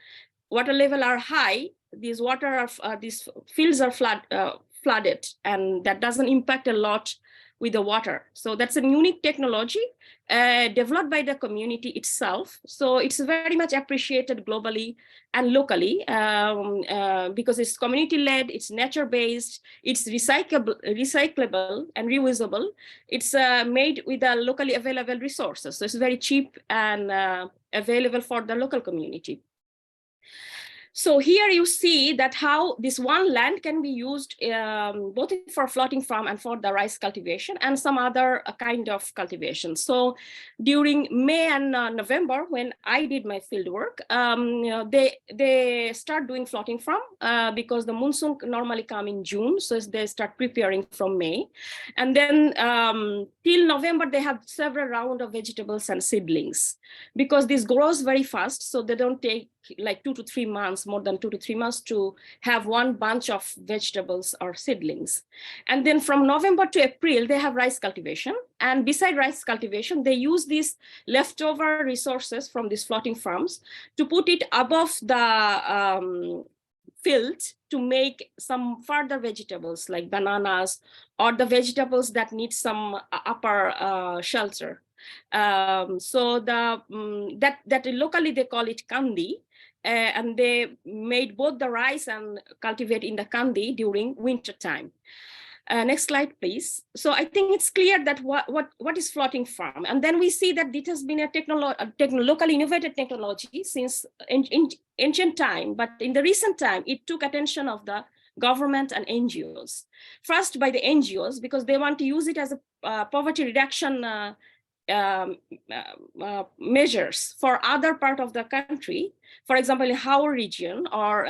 water level are high, these fields are flooded, and that doesn't impact a lot with the water. So that's a unique technology developed by the community itself. So it's very much appreciated globally and locally because it's community-led, it's nature-based, it's recyclable and reusable. It's made with the locally available resources. So it's very cheap and available for the local community. So here you see that how this one land can be used both for floating farm and for the rice cultivation and some other kind of cultivation. So during May and November, when I did my field work, they start doing floating farm because the monsoon normally come in June. So they start preparing from May. And then till November, they have several rounds of vegetables and seedlings because this grows very fast. So they don't take like 2 to 3 months, more than 2 to 3 months to have one bunch of vegetables or seedlings. And then from November to April, they have rice cultivation. And beside rice cultivation, they use these leftover resources from these floating farms to put it above the field to make some further vegetables like bananas or the vegetables that need some upper shelter. So that locally they call it kandi. And they made both the rice and cultivate in the kandi during winter time. Next slide, please. So I think it's clear that what is floating farm, and then we see that it has been a locally innovated technology since ancient time, but in the recent time it took attention of the government and NGOs. First by the NGOs because they want to use it as a poverty reduction measures for other part of the country. For example, in Howrah region or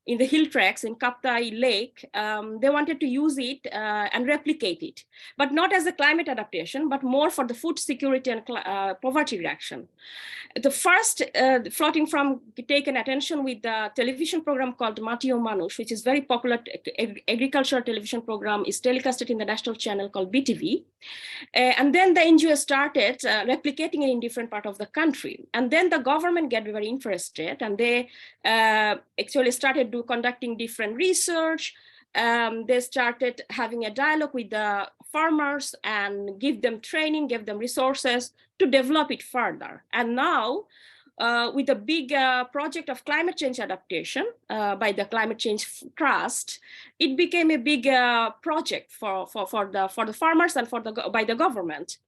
in the hill tracts in Kaptai Lake, they wanted to use it and replicate it, but not as a climate adaptation, but more for the food security and poverty reduction. The first floating farm taken attention with the television program called Matio Manush, which is very popular agricultural television program, is telecasted in the national channel called BTV. And then the NGO started replicating it in different parts of the country. And then the government get very interested and they actually started conducting different research they started having a dialogue with the farmers and give them training, give them resources to develop it further. And now, with a big project of climate change adaptation by the Climate Change Trust, it became a big project for the farmers and by the government.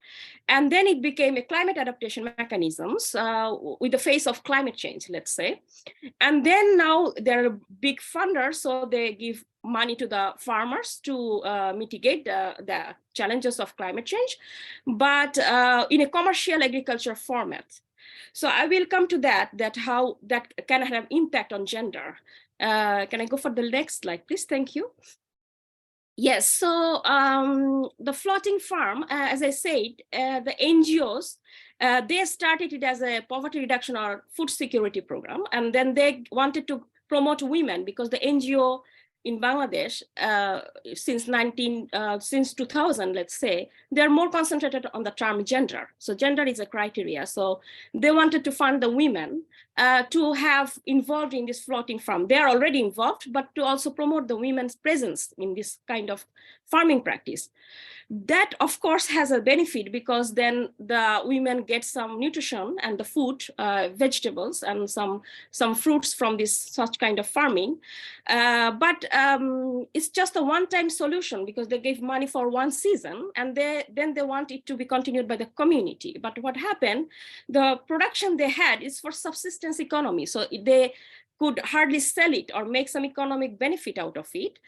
And then it became a climate adaptation mechanisms with the face of climate change, let's say. And then now they're big funders, so they give money to the farmers to mitigate the challenges of climate change, but in a commercial agriculture format. So I will come to that how that can have impact on gender. Can I go for the next slide, please? Thank you. Yes, so the floating farm, as I said, the NGOs, they started it as a poverty reduction or food security program, and then they wanted to promote women because the NGO in Bangladesh since 2000, let's say, they're more concentrated on the term gender. So gender is a criteria. So they wanted to fund the women to have involved in this floating farm. They are already involved, but to also promote the women's presence in this kind of farming practice. That, of course, has a benefit because then the women get some nutrition and the food, vegetables, and some fruits from this such kind of farming. But it's just a one-time solution because they gave money for one season and then they want it to be continued by the community. But what happened, the production they had is for subsistence economy. So they could hardly sell it or make some economic benefit out of it.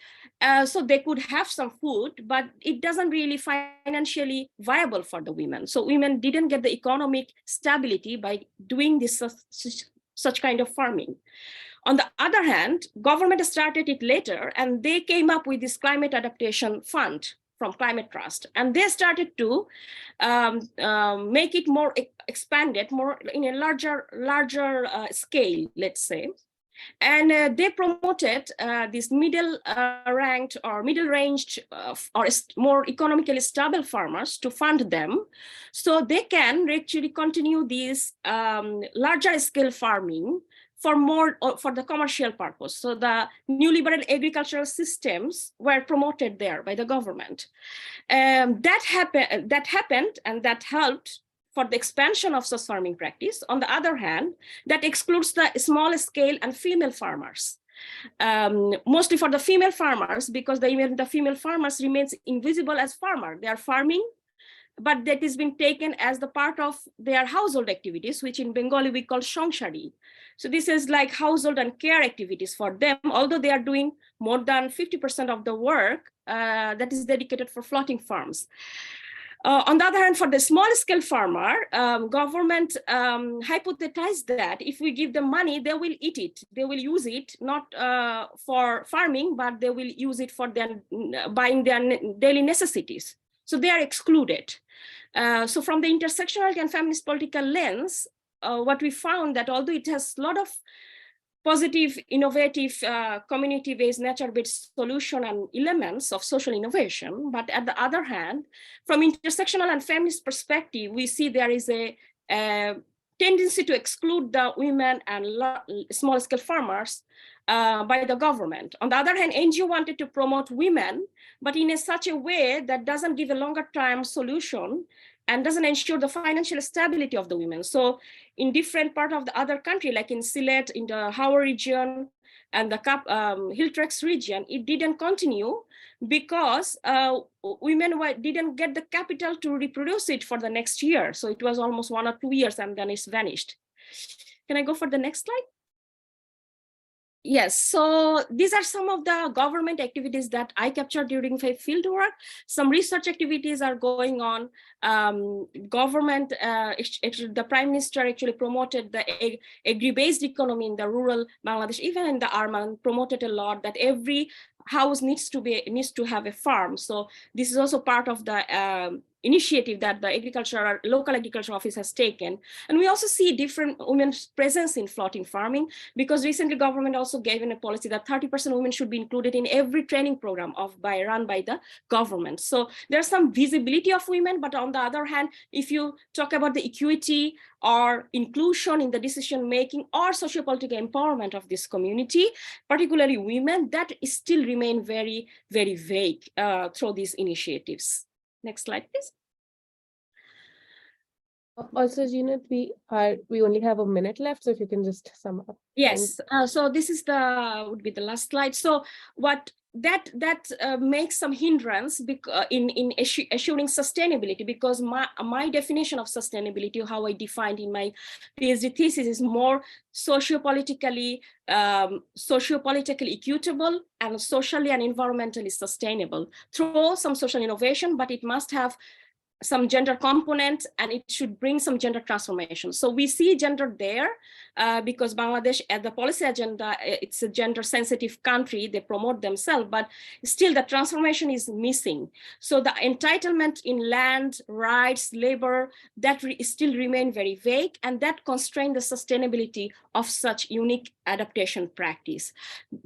So they could have some food, but it doesn't really financially viable for the women. So women didn't get the economic stability by doing this such kind of farming. On the other hand, government started it later and they came up with this climate adaptation fund from Climate Trust. And they started to make it more expanded, more in a larger scale, let's say. And they promoted these middle-ranked or middle-ranged or more economically stable farmers to fund them so they can actually continue this larger-scale farming for the commercial purpose. So the new liberal agricultural systems were promoted there by the government. That happened and that helped for the expansion of such farming practice. On the other hand, that excludes the small scale and female farmers. Mostly for the female farmers, because even the female farmers remains invisible as farmer. They are farming, but that is being taken as the part of their household activities, which in Bengali we call shongshari. So this is like household and care activities for them, although they are doing more than 50% of the work that is dedicated for floating farms. On the other hand, for the small scale farmer, government hypothesized that if we give them money, they will eat it. They will use it, not for farming, but they will use it for buying their daily necessities. So they are excluded. So from the intersectionality and feminist political lens, what we found that although it has a lot of positive, innovative, community-based, nature-based solution and elements of social innovation, but at the other hand, from intersectional and feminist perspective, we see there is a tendency to exclude the women and small-scale farmers by the government. On the other hand, NGO wanted to promote women, but in such a way that doesn't give a longer-term solution and doesn't ensure the financial stability of the women. So in different part of the other country, like in Sylhet, in the Howrah region, and the Hilltrex region, it didn't continue because women didn't get the capital to reproduce it for the next year. So it was almost 1 or 2 years and then it's vanished. Can I go for the next slide? Yes, so these are some of the government activities that I captured during field work. Some research activities are going on. Government, the Prime Minister actually promoted the agri-based economy in the rural Bangladesh, even in the urban, promoted a lot that every house needs to have a farm. So this is also part of the initiative that the local agriculture office has taken. And we also see different women's presence in floating farming, because recently government also gave in a policy that 30% women should be included in every training program run by the government. So there's some visibility of women, but on the other hand, if you talk about the equity or inclusion in the decision making or socio-political empowerment of this community, particularly women, that still remain very, very vague through these initiatives. Next slide, please. Also, Jeanette, we only have a minute left, so if you can just sum up. Yes, so this is would be the last slide. So what that makes some hindrance in assuring sustainability, because my definition of sustainability, how I defined in my PhD thesis, is more socio-politically equitable and socially and environmentally sustainable through some social innovation, but it must have some gender component, and it should bring some gender transformation. So we see gender there because Bangladesh at the policy agenda, it's a gender sensitive country, they promote themselves, but still the transformation is missing. So the entitlement in land, rights, labor, that still remain very vague, and that constrain the sustainability of such unique adaptation practice.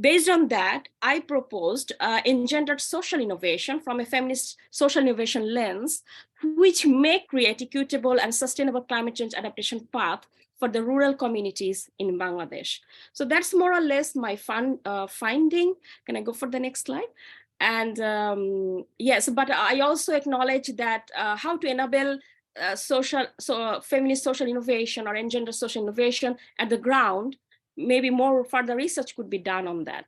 Based on that, I proposed engendered social innovation from a feminist social innovation lens, which may create equitable and sustainable climate change adaptation path for the rural communities in Bangladesh. So that's more or less my finding. Can I go for the next slide? And yes, but I also acknowledge that how to enable feminist social innovation or engender social innovation at the ground, maybe more further research could be done on that.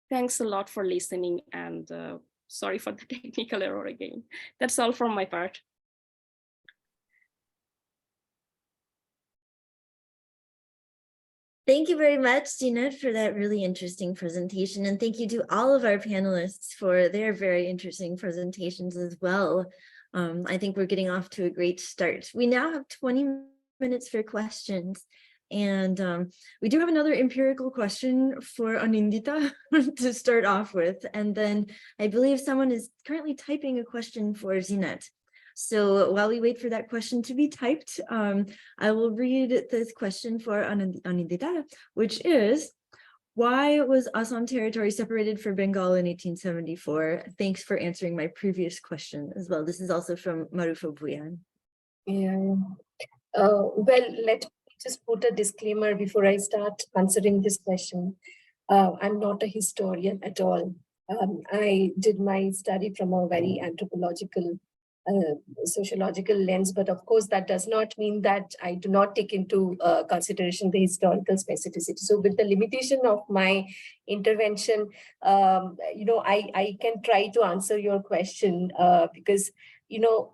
Thanks a lot for listening, and sorry for the technical error again. That's all from my part. Thank you very much, Jeanette, for that really interesting presentation. And thank you to all of our panelists for their very interesting presentations as well. I think we're getting off to a great start. We now have 20 minutes for questions. And we do have another empirical question for Anindita to start off with. And then I believe someone is currently typing a question for Jeanette. So while we wait for that question to be typed, I will read this question for Anindita, which is, why was Assam territory separated from Bengal in 1874? Thanks for answering my previous question as well. This is also from Marufo Buyan. Yeah. Well, let me just put a disclaimer before I start answering this question. I'm not a historian at all. I did my study from a very anthropological, sociological lens, but of course that does not mean that I do not take into consideration the historical specificity. So with the limitation of my intervention, I can try to answer your question because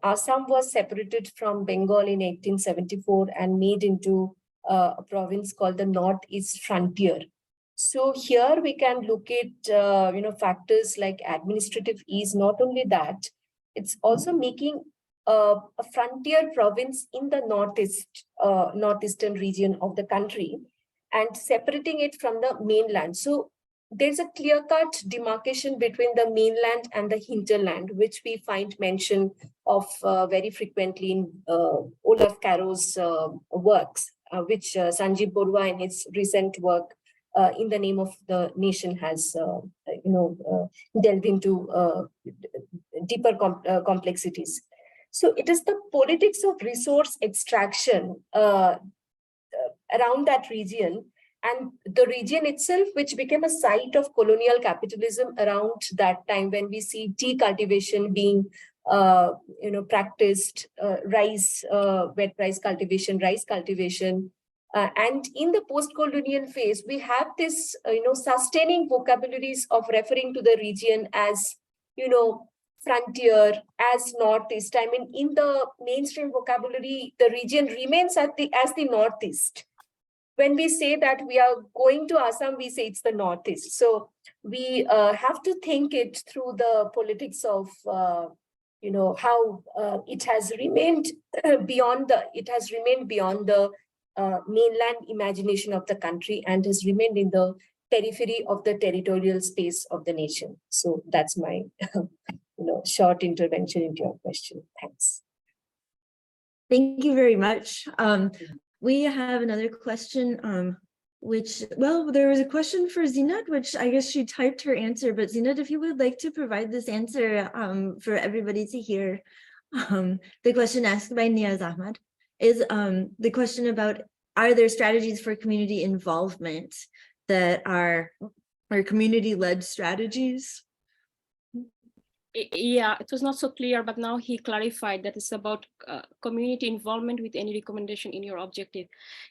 Assam was separated from Bengal in 1874 and made into a province called the Northeast Frontier. So here we can look at factors like administrative ease. Not only that, it's also making a frontier province in the northeastern region of the country and separating it from the mainland. So there's a clear-cut demarcation between the mainland and the hinterland, which we find mention of very frequently in Olaf Caro's works, which Sanjeev Borua in his recent work, In the Name of the Nation, has delved into deeper complexities. So it is the politics of resource extraction around that region, and the region itself, which became a site of colonial capitalism around that time, when we see tea cultivation being practiced, rice, wet rice cultivation, rice cultivation. And in the post-colonial phase, we have this, sustaining vocabularies of referring to the region as, frontier, as northeast. I mean, in the mainstream vocabulary, the region remains as the northeast. When we say that we are going to Assam, we say it's the northeast. So we have to think it through the politics of, how it has remained beyond the mainland imagination of the country and has remained in the periphery of the territorial space of the nation. So that's my short intervention into your question. Thanks. Thank you very much. We have another question, which, well, there was a question for Zinat, which I guess she typed her answer, but Zinat, if you would like to provide this answer for everybody to hear, the question asked by Niaz Ahmad is the question about, are there strategies for community involvement that are community-led strategies? Yeah, it was not so clear, but now he clarified that it's about community involvement with any recommendation in your objective.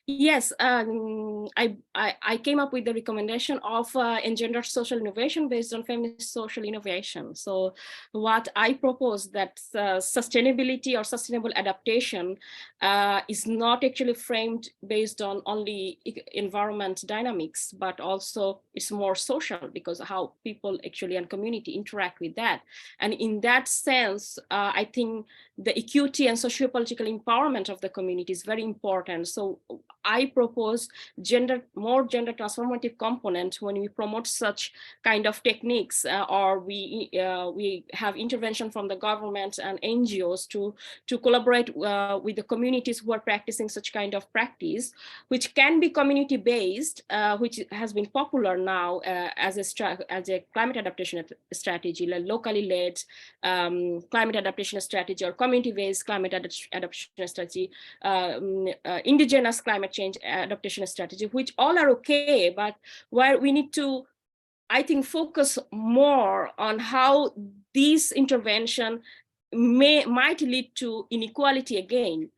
Yes, I came up with the recommendation of engender social innovation based on feminist social innovation. So what I propose that sustainability or sustainable adaptation is not actually framed based on only environment dynamics, but also it's more social, because how people actually and community interact with that. And in that sense, I think the equity and socio-political empowerment of the community is very important. So I propose more gender transformative component when we promote such kind of techniques, or we have intervention from the government and NGOs to collaborate with the communities who are practicing such kind of practice, which can be community-based, which has been popular now as a climate adaptation strategy, like locally led climate adaptation strategy, or community-based climate adaptation strategy, indigenous climate change adaptation strategy, which all are okay, but where we need to, I think, focus more on how this intervention might lead to inequality again.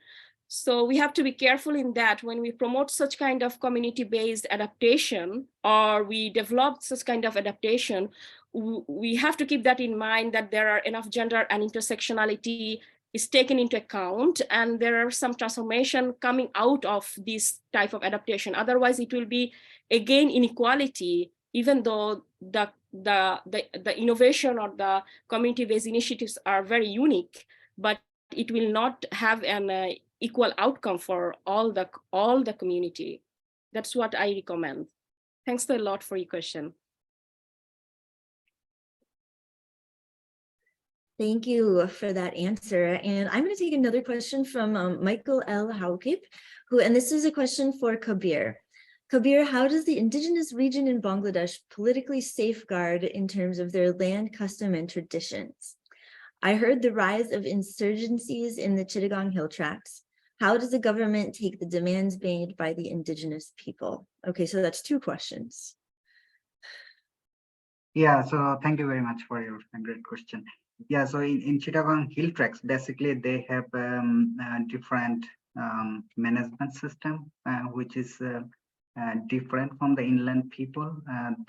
So we have to be careful in that when we promote such kind of community-based adaptation, or we develop such kind of adaptation, we have to keep that in mind, that there are enough gender and intersectionality is taken into account, and there are some transformation coming out of this type of adaptation. Otherwise, it will be again inequality, even though the innovation or the community-based initiatives are very unique, but it will not have an equal outcome for all the community. That's what I recommend. Thanks a lot for your question. Thank you for that answer. And I'm going to take another question from Michael L. Haukip, and this is a question for Kabir. Kabir, how does the indigenous region in Bangladesh politically safeguard in terms of their land, custom, and traditions? I heard the rise of insurgencies in the Chittagong Hill Tracts. How does the government take the demands made by the indigenous people? Okay, so that's two questions. Yeah, so thank you very much for your great question. Yeah, so in Chittagong Hill Tracts, basically they have different management system, which is different from the inland people.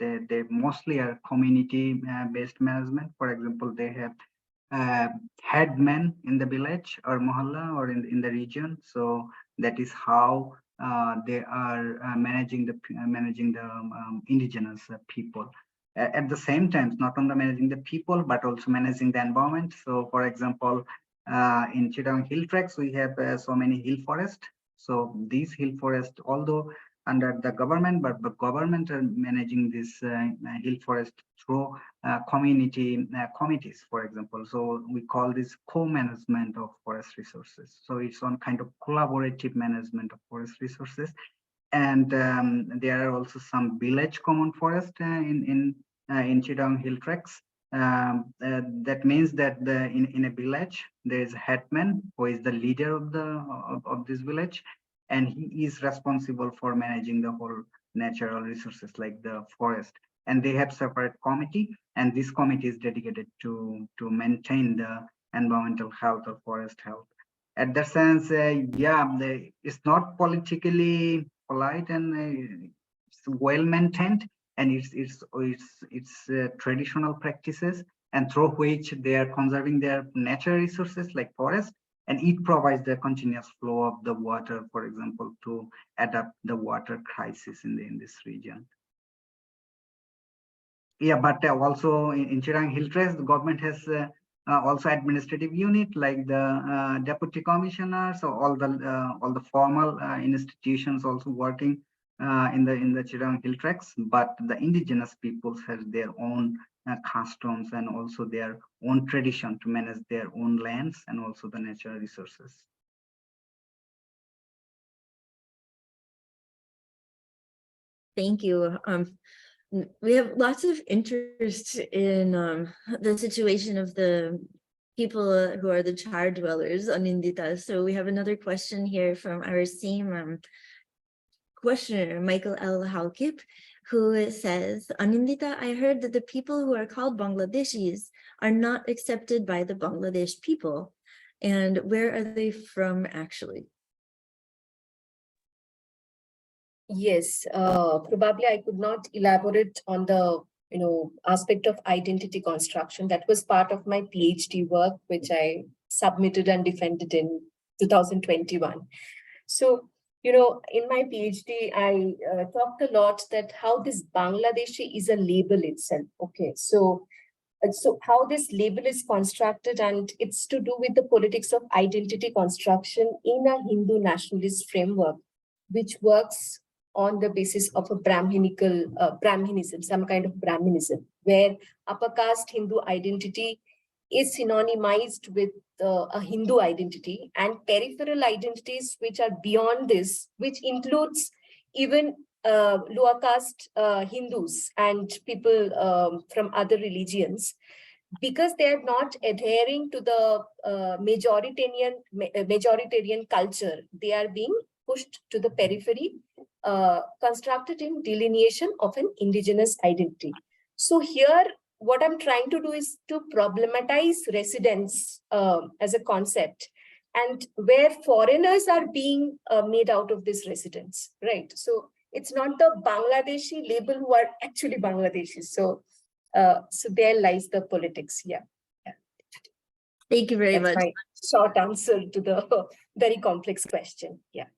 They mostly are community-based management. For example, they have headmen in the village or mohalla or in the region. So that is how they are managing the indigenous people. At the same time, not only managing the people, but also managing the environment. So for example, in Chittagong Hill Tracts, we have so many hill forests. So these hill forests, although under the government, but the government are managing this hill forest through community committees, for example. So we call this co-management of forest resources. So it's on kind of collaborative management of forest resources. And there are also some village common forest in Chittagong Hill Tracts. That means that in a village there is a headman who is the leader of this village, and he is responsible for managing the whole natural resources like the forest. And they have separate committee, and this committee is dedicated to maintain the environmental health or forest health. At that sense, it's not politically polite, and it's well maintained, and it's traditional practices, and through which they are conserving their natural resources like forest, and it provides the continuous flow of the water, for example, to adapt the water crisis in this region. Yeah, but also in Chittagong Hill Tracts, the government has also administrative unit like the deputy commissioner. So all the formal institutions also working in the Chittagong Hill Tracts, but the indigenous peoples has their own customs and also their own tradition to manage their own lands and also the natural resources. Thank you. We have lots of interest in the situation of the people who are the char dwellers on Indita. So we have another question here from our same questioner, Michael L. Halkip, who says, on Indita, I heard that the people who are called Bangladeshis are not accepted by the Bangladesh people. And where are they from actually? Yes, probably I could not elaborate on the aspect of identity construction. That was part of my PhD work, which I submitted and defended in 2021. So, in my PhD, I talked a lot that how this Bangladeshi is a label itself. Okay, so how this label is constructed, and it's to do with the politics of identity construction in a Hindu nationalist framework, which works on the basis of a Brahminism, some kind of Brahminism, where upper caste Hindu identity is synonymized with a Hindu identity, and peripheral identities which are beyond this, which includes even lower caste Hindus and people from other religions, because they are not adhering to the majoritarian culture. They are being pushed to the periphery, constructed in delineation of an indigenous identity. So here, what I'm trying to do is to problematize residence as a concept, and where foreigners are being made out of this residence, right? So it's not the Bangladeshi label who are actually Bangladeshis. So there lies the politics. Yeah. Thank you very That's much. my short answer to the very complex question. Yeah.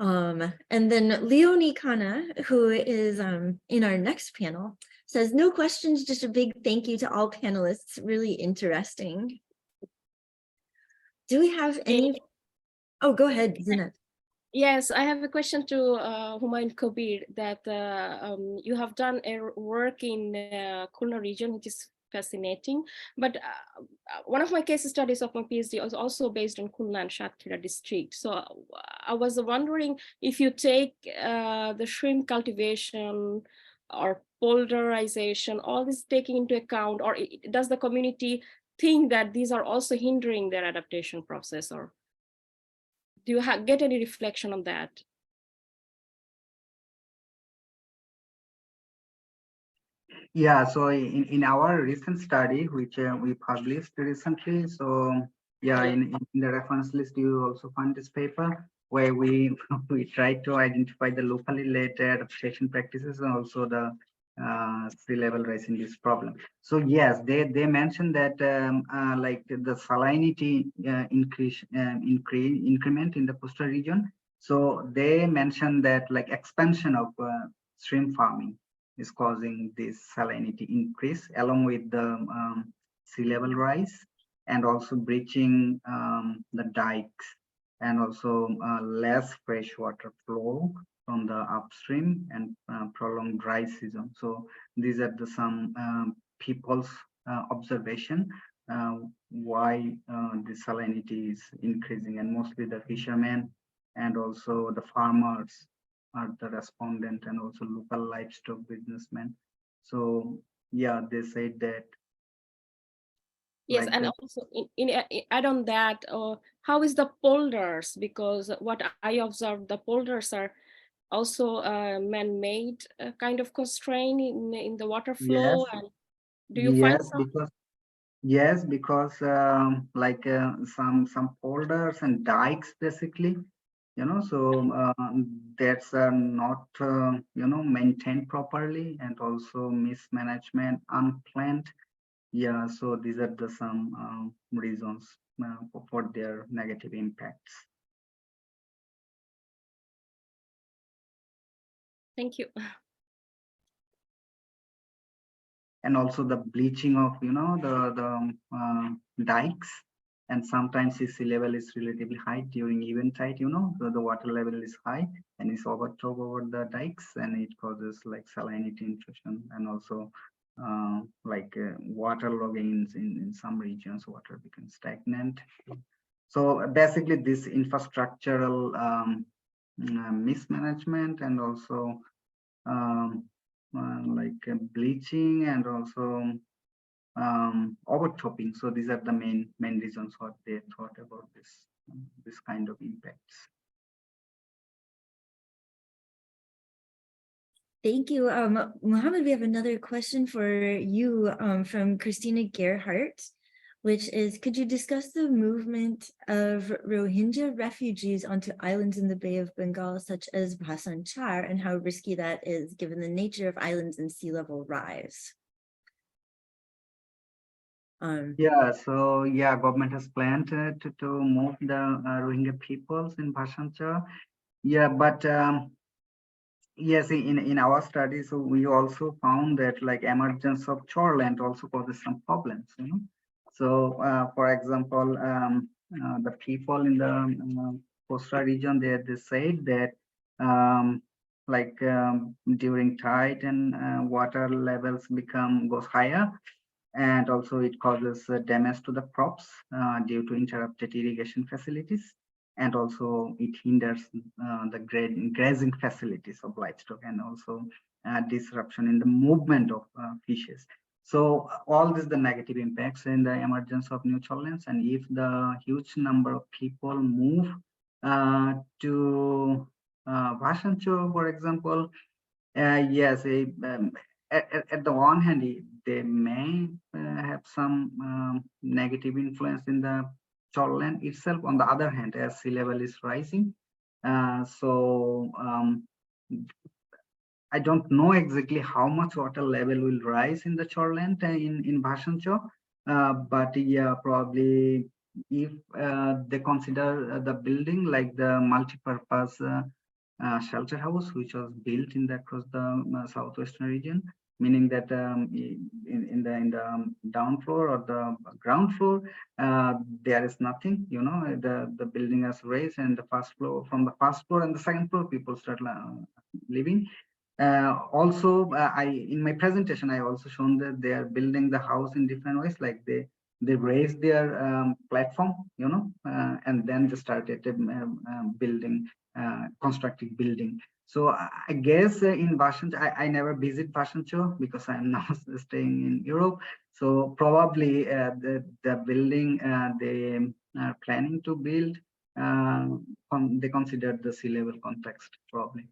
And then Leonie Kana, who is in our next panel, says, no questions, just a big thank you to all panelists. Really interesting. Do we have any? Oh, go ahead, Zinat. Yes, I have a question to Humayun Kabir, that you have done a work in Khulna region, which is fascinating. But one of my case studies of my PhD was also based on Khulna and Shatkhira district. So I was wondering if you take the shrimp cultivation or polderization, all this taking into account, or does the community think that these are also hindering their adaptation process, or do you get any reflection on that? Yeah, so in our recent study, which we published recently, so yeah, in the reference list, you also find this paper where we try to identify the locally led adaptation practices and also the sea level rise in this problem. So yes, they mentioned that like the salinity increment in the coastal region. So they mentioned that like expansion of shrimp farming is causing this salinity increase along with the sea level rise, and also breaching the dikes, and also less freshwater flow from the upstream, and prolonged dry season. So these are the some people's observation why the salinity is increasing, and mostly the fishermen and also the farmers are the respondent, and also local livestock businessmen. So yeah, they said that. Yes, like and that. also in add on that, how is the polders? Because what I observed, the polders are also man-made kind of constraint in the water flow. Yes, And do you find some? because like some polders and dikes basically, so that's not maintained properly, and also mismanagement, unplanned. Yeah, so these are the some reasons for their negative impacts. Thank you. And also the bleaching of the dikes, and sometimes the sea level is relatively high during eventide, so the water level is high and it's overtop over the dikes, and it causes like salinity intrusion, and also water logging in some regions. Water becomes stagnant. So basically this infrastructural mismanagement and also bleaching and also overtopping. So these are the main reasons what they thought about this kind of impacts. Thank you. Mohammed, we have another question for you from Christina Gerhardt, which is, could you discuss the movement of Rohingya refugees onto islands in the Bay of Bengal, such as Bhasan Char, and how risky that is given the nature of islands and sea level rise? Government has planned to move the Rohingya peoples in Bhasan Char. Yeah, but yes, in our studies, we also found that like emergence of shoreland also causes some problems. So, for example, the people in the coastal region, they said that during tide and water levels goes higher, and also it causes damage to the crops due to interrupted irrigation facilities. And also it hinders the grazing facilities of livestock, and also disruption in the movement of fishes. So all this, the negative impacts in the emergence of new shorelands. And if the huge number of people move to Bhasan Char, for example, yes, at the one hand, they may have some negative influence in the shoreline itself. On the other hand, as sea level is rising, I don't know exactly how much water level will rise in the shoreline in Bhasan Char, but yeah, probably if they consider the building like the multi-purpose shelter house, which was built across the southwestern region, meaning that in the down floor or the ground floor, there is nothing. The building is raised, and the first floor, from the first floor and the second floor, people start living. Also, in my presentation, I also shown that they are building the house in different ways, like they raise their platform, and then they started building, constructing building. So I guess in Bhasan, I never visit Bhasan Char because I'm now staying in Europe. So probably the building they are planning to build, they consider the sea level context probably.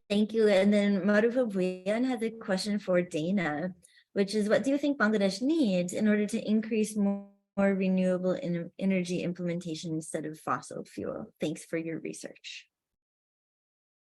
Thank you. And then Marufa Bhuyan has a question for Dana, which is, what do you think Bangladesh needs in order to increase more renewable energy implementation instead of fossil fuel? Thanks for your research.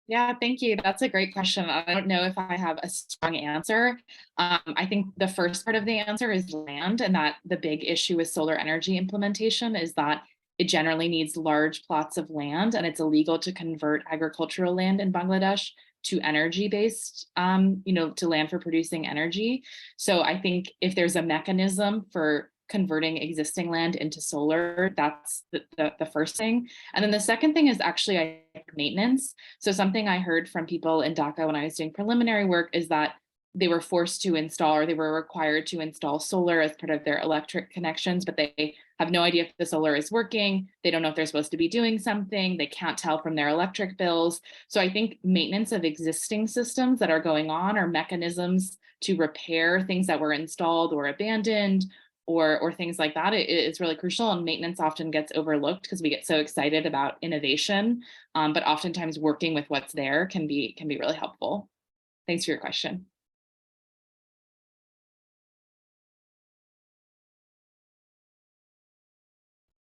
Yeah, thank you. That's a great question. I don't know if I have a strong answer. I think the first part of the answer is land, and that the big issue with solar energy implementation is that it generally needs large plots of land, and it's illegal to convert agricultural land in Bangladesh to energy-based, to land for producing energy. So I think if there's a mechanism for converting existing land into solar, that's the first thing. And then the second thing is actually maintenance. So something I heard from people in Dhaka when I was doing preliminary work is that they were forced to install, or they were required to install solar as part of their electric connections, but they have no idea if the solar is working. They don't know if they're supposed to be doing something. They can't tell from their electric bills. So I think maintenance of existing systems that are going on, or mechanisms to repair things that were installed or abandoned, or things like that, it's really crucial. And maintenance often gets overlooked because we get so excited about innovation, but oftentimes working with what's there can be really helpful. Thanks for your question.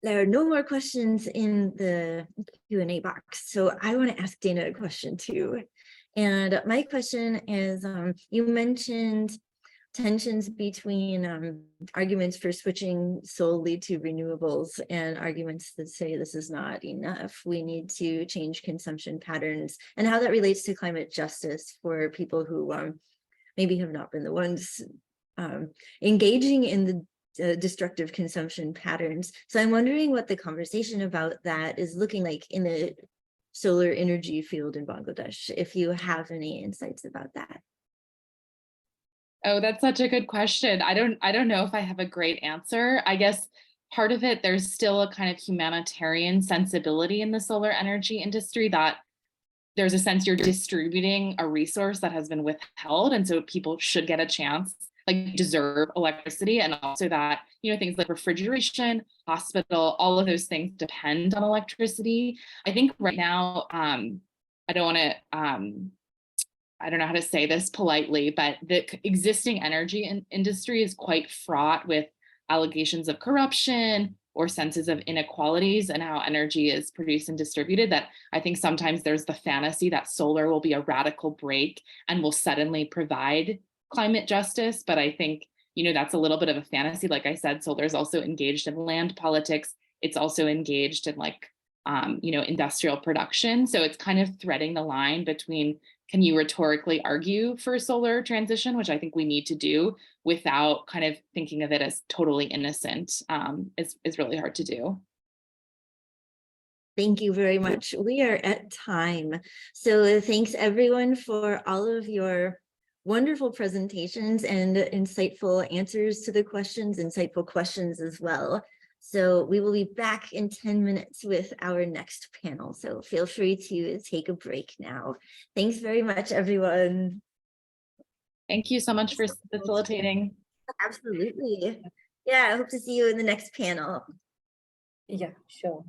There are no more questions in the Q&A box, so I want to ask Dana a question too. And my question is, you mentioned tensions between arguments for switching solely to renewables and arguments that say this is not enough. We need to change consumption patterns, and how that relates to climate justice for people who maybe have not been the ones engaging in the destructive consumption patterns. So I'm wondering what the conversation about that is looking like in the solar energy field in Bangladesh, if you have any insights about that. Oh, that's such a good question. I don't know if I have a great answer. I guess part of it, there's still a kind of humanitarian sensibility in the solar energy industry that there's a sense you're distributing a resource that has been withheld. And so people should get a chance, like deserve electricity. And also that, you know, things like refrigeration, hospital, all of those things depend on electricity. I think right now, I don't know how to say this politely, but the existing energy industry is quite fraught with allegations of corruption or senses of inequalities and how energy is produced and distributed, that I think sometimes there's the fantasy that solar will be a radical break and will suddenly provide climate justice. But I think, you know, that's a little bit of a fantasy. Like I said, solar is also engaged in land politics. It's also engaged in like, you know, industrial production. So it's kind of threading the line between, can you rhetorically argue for solar transition, which I think we need to do, without kind of thinking of it as totally innocent, is really hard to do. Thank you very much. We are at time. So thanks everyone for all of your wonderful presentations and insightful answers to the questions, insightful questions as well. So we will be back in 10 minutes with our next panel. So feel free to take a break now. Thanks very much, everyone. Thank you so much for facilitating. Absolutely. Yeah, I hope to see you in the next panel. Yeah, sure.